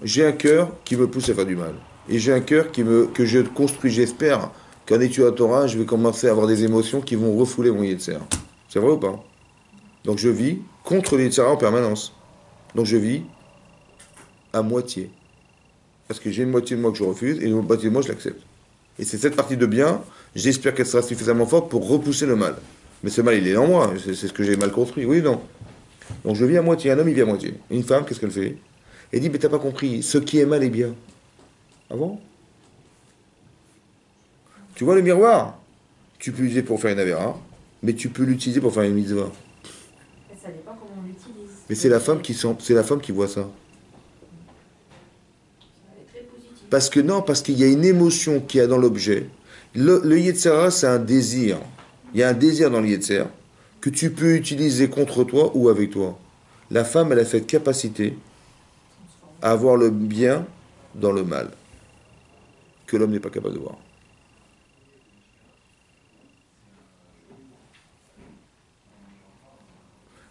J'ai un cœur qui me pousse à faire du mal. Et j'ai un cœur que je construis, j'espère qu'en étudiant la Torah, je vais commencer à avoir des émotions qui vont refouler mon Yetzer. C'est vrai ou pas? Donc je vis contre le Yetzer Hara en permanence. Donc je vis à moitié. Parce que j'ai une moitié de moi que je refuse et une moitié de moi je l'accepte. Et c'est cette partie de bien, j'espère qu'elle sera suffisamment forte pour repousser le mal. Mais ce mal, il est en moi, c'est ce que j'ai mal construit, oui ou non? Donc je vis à moitié, un homme il vit à moitié. Une femme, qu'est-ce qu'elle fait? Elle dit, mais t'as pas compris, ce qui est mal est bien. Ah bon? Tu vois le miroir? Tu peux l'utiliser pour faire une avéra, mais tu peux l'utiliser pour faire une mitzvah. Ça dépend comment on l'utilise. Mais c'est la femme qui voit ça. Elle est très positive. Parce que non, parce qu'il y a une émotion qu'il y a dans l'objet. Le Yetzer Hara, c'est un désir. Il y a un désir dans le Yetzer que tu peux utiliser contre toi ou avec toi. La femme, elle a cette capacité à avoir le bien dans le mal, que l'homme n'est pas capable de voir.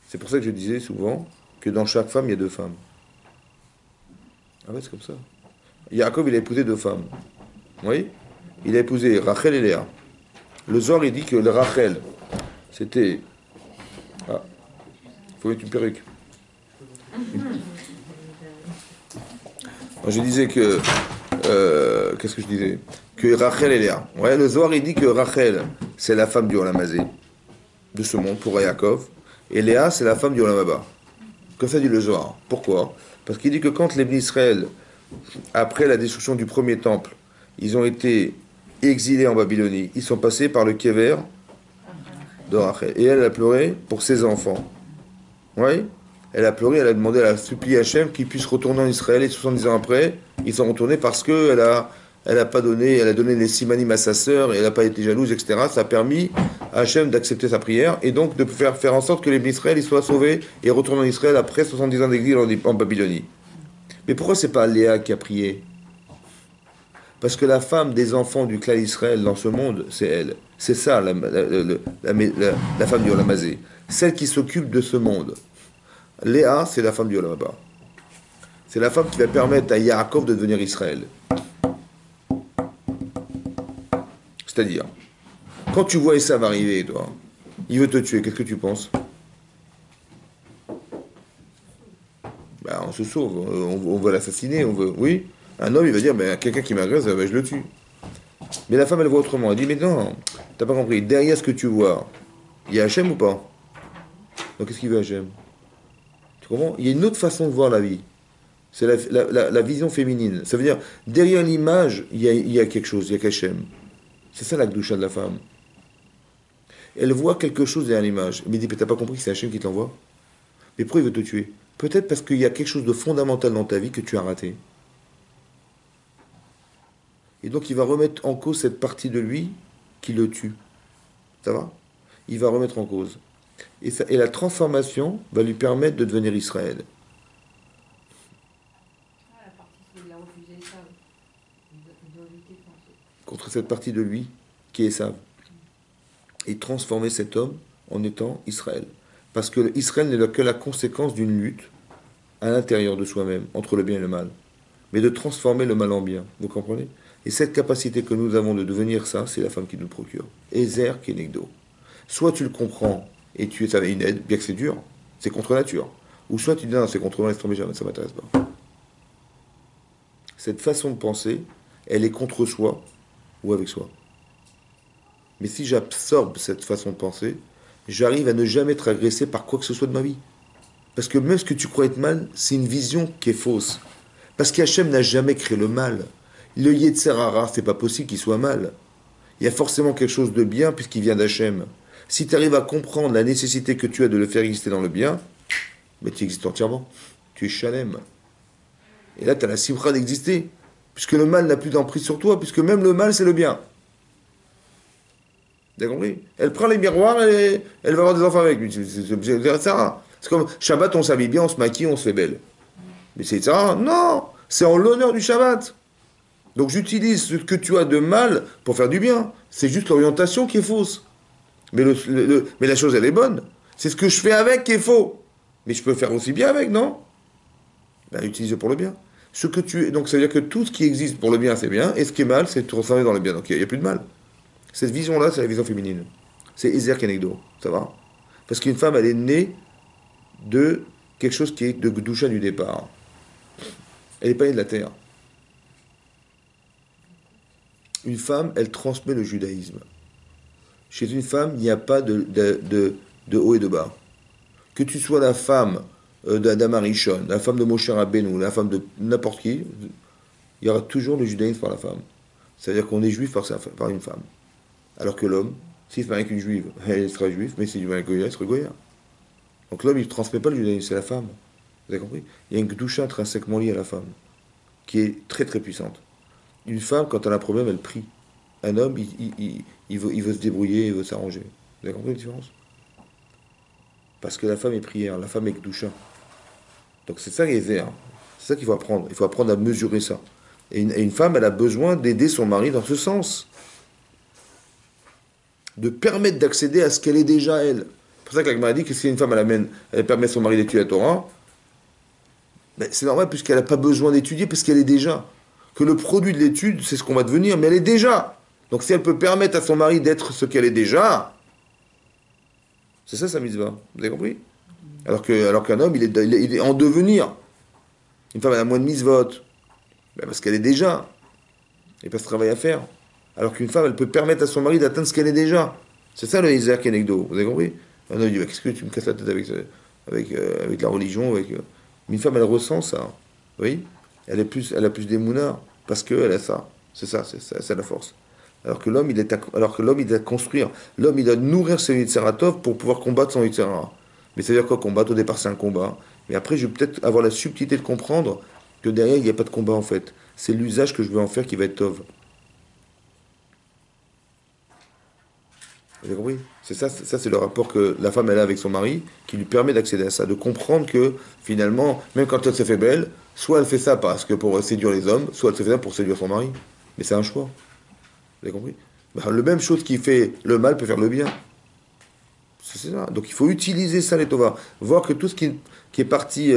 C'est pour ça que je disais souvent que dans chaque femme, il y a deux femmes. Ah ouais, c'est comme ça. Yaakov, il a épousé deux femmes. Oui? Il a épousé Rachel et Léa. Le Zohar, il dit que le Rachel, c'était... Ah, il faut mettre une perruque. Je disais que... qu'est-ce que je disais? Que Rachel et Léa. Ouais, le Zohar, il dit que Rachel, c'est la femme du Olamazé, de ce monde, pour Yaakov. Et Léa, c'est la femme du Olam Haba. Comme ça dit le Zohar. Pourquoi? Parce qu'il dit que quand les Israël, après la destruction du premier temple, ils ont été exilés en Babylonie, ils sont passés par le Kéver de Rachel. Et elle a pleuré pour ses enfants. Oui? Elle a pleuré, elle a demandé, elle a supplié Hachem qu'il puisse retourner en Israël. Et 70 ans après, ils sont retournés parce qu'elle elle a pas donné, elle a donné les simanim à sa sœur, et elle n'a pas été jalouse, etc. Ça a permis à Hachem d'accepter sa prière et donc de faire en sorte que les Israël ils soient sauvés et retournent en Israël après 70 ans d'exil en Babylonie. Mais pourquoi c'est pas Léa qui a prié? Parce que la femme des enfants du clan Israël dans ce monde, c'est elle. C'est ça la femme du Olamazé. Celle qui s'occupe de ce monde. Léa, c'est la femme du Olam Haba. C'est la femme qui va permettre à Yaakov de devenir Israël. C'est-à-dire, quand tu vois Esav arriver, toi, il veut te tuer, qu'est-ce que tu penses? Ben, on se sauve, on veut l'assassiner, on veut... Oui, un homme, il va dire, ben, quelqu'un qui m'agresse, ben, je le tue. Mais la femme, elle voit autrement. Elle dit, mais non, t'as pas compris, derrière ce que tu vois, il y a Hachem ou pas? Donc qu'est-ce qu'il veut Hachem? Tu comprends? Il y a une autre façon de voir la vie. C'est la vision féminine. Ça veut dire, derrière l'image, il y a quelque chose, il y a qu'Hachem. C'est ça la gdoucha de la femme. Elle voit quelque chose derrière l'image. Mais il dit, mais t'as pas compris que c'est Hachem qui t'envoie? Mais pourquoi il veut te tuer? Peut-être parce qu'il y a quelque chose de fondamental dans ta vie que tu as raté. Et donc il va remettre en cause cette partie de lui qui le tue. Ça va? Il va remettre en cause. Et la transformation va lui permettre de devenir Israël. Ah, la partie où il a refusé ça. Il doit lutter contre cette partie de lui qui est Esav. Et transformer cet homme en étant Israël. Parce que Israël n'est que la conséquence d'une lutte à l'intérieur de soi-même, entre le bien et le mal. Mais de transformer le mal en bien. Vous comprenez? Et cette capacité que nous avons de devenir ça, c'est la femme qui nous le procure. Ezer Kenegdo. Soit tu le comprends et tu es avec une aide, bien que c'est dur, c'est contre nature. Ou soit tu dis non, c'est contre moi, laisse tomber, jamais, ça m'intéresse pas. Cette façon de penser, elle est contre soi ou avec soi. Mais si j'absorbe cette façon de penser, j'arrive à ne jamais être agressé par quoi que ce soit de ma vie. Parce que même ce que tu crois être mal, c'est une vision qui est fausse. Parce qu'Hachem n'a jamais créé le mal. Le Yetzer Hara, c'est pas possible qu'il soit mal. Il y a forcément quelque chose de bien puisqu'il vient d'Hachem. Si tu arrives à comprendre la nécessité que tu as de le faire exister dans le bien, mais tu existes entièrement. Tu es Shalem. Et là, tu as la simra d'exister. Puisque le mal n'a plus d'emprise sur toi, puisque même le mal, c'est le bien. Vous avez compris? Elle prend les miroirs, elle va avoir des enfants avec lui. C'est ça. C'est comme Shabbat, on s'habille bien, on se maquille, on se fait belle. Mais c'est ça? Non! C'est en l'honneur du Shabbat. Donc j'utilise ce que tu as de mal pour faire du bien. C'est juste l'orientation qui est fausse. Mais, mais la chose, elle est bonne. C'est ce que je fais avec qui est faux. Mais je peux faire aussi bien avec, non? Ben, utilise pour le bien. Donc ça veut dire que tout ce qui existe pour le bien, c'est bien, et ce qui est mal, c'est de transformer dans le bien. Donc il n'y a plus de mal. Cette vision-là, c'est la vision féminine. C'est Ezer Kenegdo. Ça va? Parce qu'une femme, elle est née de quelque chose qui est de Gdusha du départ. Elle n'est pas née de la terre. Une femme, elle transmet le judaïsme. Chez une femme, il n'y a pas de haut et de bas. Que tu sois la femme d'Adam Arishon, la femme de Moshe Rabbeinu, la femme de n'importe qui, il y aura toujours le judaïsme par la femme. C'est-à-dire qu'on est juif par une femme. Alors que l'homme, s'il se marie avec une juive, elle sera juive, mais s'il se marie avec Goya, elle sera Goya. Donc l'homme, il ne transmet pas le judaïsme, c'est la femme. Vous avez compris? Il y a une gdusha intrinsèquement liée à la femme, qui est très très puissante. Une femme, quand elle a un problème, elle prie. Un homme, il veut se débrouiller, il veut s'arranger. Vous avez compris la différence? Parce que la femme est prière, la femme est gdusha. Donc c'est ça les airs. C'est ça qu'il faut apprendre. Il faut apprendre à mesurer ça. Et une femme, elle a besoin d'aider son mari dans ce sens. De permettre d'accéder à ce qu'elle est déjà, elle. C'est pour ça que la Gemara dit que si une femme, elle permet à son mari d'étudier la Torah, ben c'est normal puisqu'elle n'a pas besoin d'étudier, parce qu'elle est déjà. Que le produit de l'étude, c'est ce qu'on va devenir, mais elle est déjà. Donc si elle peut permettre à son mari d'être ce qu'elle est déjà, c'est ça sa mitzvah. Vous avez compris? Alors qu'un homme, il est en devenir. Une femme, elle a moins de mitzvot. Ben parce qu'elle est déjà. Il n'y a pas ce travail à faire. Alors qu'une femme, elle peut permettre à son mari d'atteindre ce qu'elle est déjà. C'est ça le Ezer Kenegdo. Vous avez compris? Un homme dit, qu'est-ce que tu me casses la tête avec la religion Mais une femme, elle ressent ça. Oui? Elle a plus d'émouna parce qu'elle a ça. C'est ça, c'est la force. Alors que l'homme, il doit construire. L'homme, il doit nourrir ses Yitzaratov pour pouvoir combattre son Yitzhara. Mais ça veut dire quoi, combattre? Au départ, c'est un combat. Mais après, je vais peut-être avoir la subtilité de comprendre que derrière, il n'y a pas de combat en fait. C'est l'usage que je veux en faire qui va être tov. Vous avez compris? C'est ça, c'est le rapport que la femme elle a avec son mari qui lui permet d'accéder à ça, de comprendre que finalement, même quand elle se fait belle, soit elle fait ça parce que pour séduire les hommes, soit elle se fait ça pour séduire son mari. Mais c'est un choix. Vous avez compris? Le même chose qui fait le mal peut faire le bien. C'est ça. Donc il faut utiliser ça les tovas, voir que tout ce qui est partie,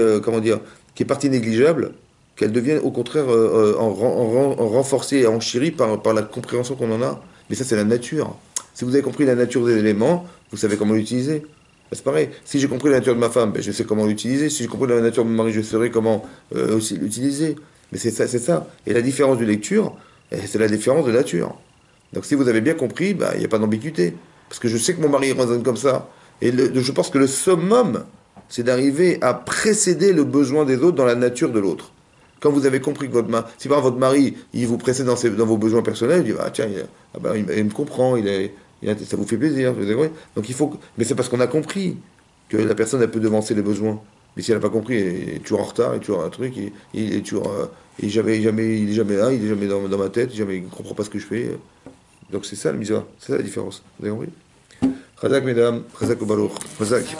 qui est partie négligeable, qu'elle devienne au contraire en renforcée et enchérie par la compréhension qu'on en a. Mais ça c'est la nature. Si vous avez compris la nature des éléments, vous savez comment l'utiliser. C'est pareil. Si j'ai compris la nature de ma femme, je sais comment l'utiliser. Si j'ai compris la nature de mon mari, je saurai comment aussi l'utiliser. Mais c'est ça. Et la différence de lecture, c'est la différence de nature. Donc si vous avez bien compris, il n'y a pas d'ambiguïté. Parce que je sais que mon mari raisonne comme ça. Et je pense que le summum, c'est d'arriver à précéder le besoin des autres dans la nature de l'autre. Quand vous avez compris que si par exemple votre mari, il vous précède dans vos besoins personnels, il dit, tiens, il me comprend, ça vous fait plaisir. Donc il faut, mais c'est parce qu'on a compris que la personne, elle peut devancer les besoins. Mais si elle n'a pas compris, elle est toujours en retard, elle est toujours un truc, il est toujours, il est jamais là, il est jamais dans ma tête, il ne comprend pas ce que je fais. Donc c'est ça le misère, c'est ça la différence. Vous avez compris? Chazak mesdames, chazak au balour, chazak.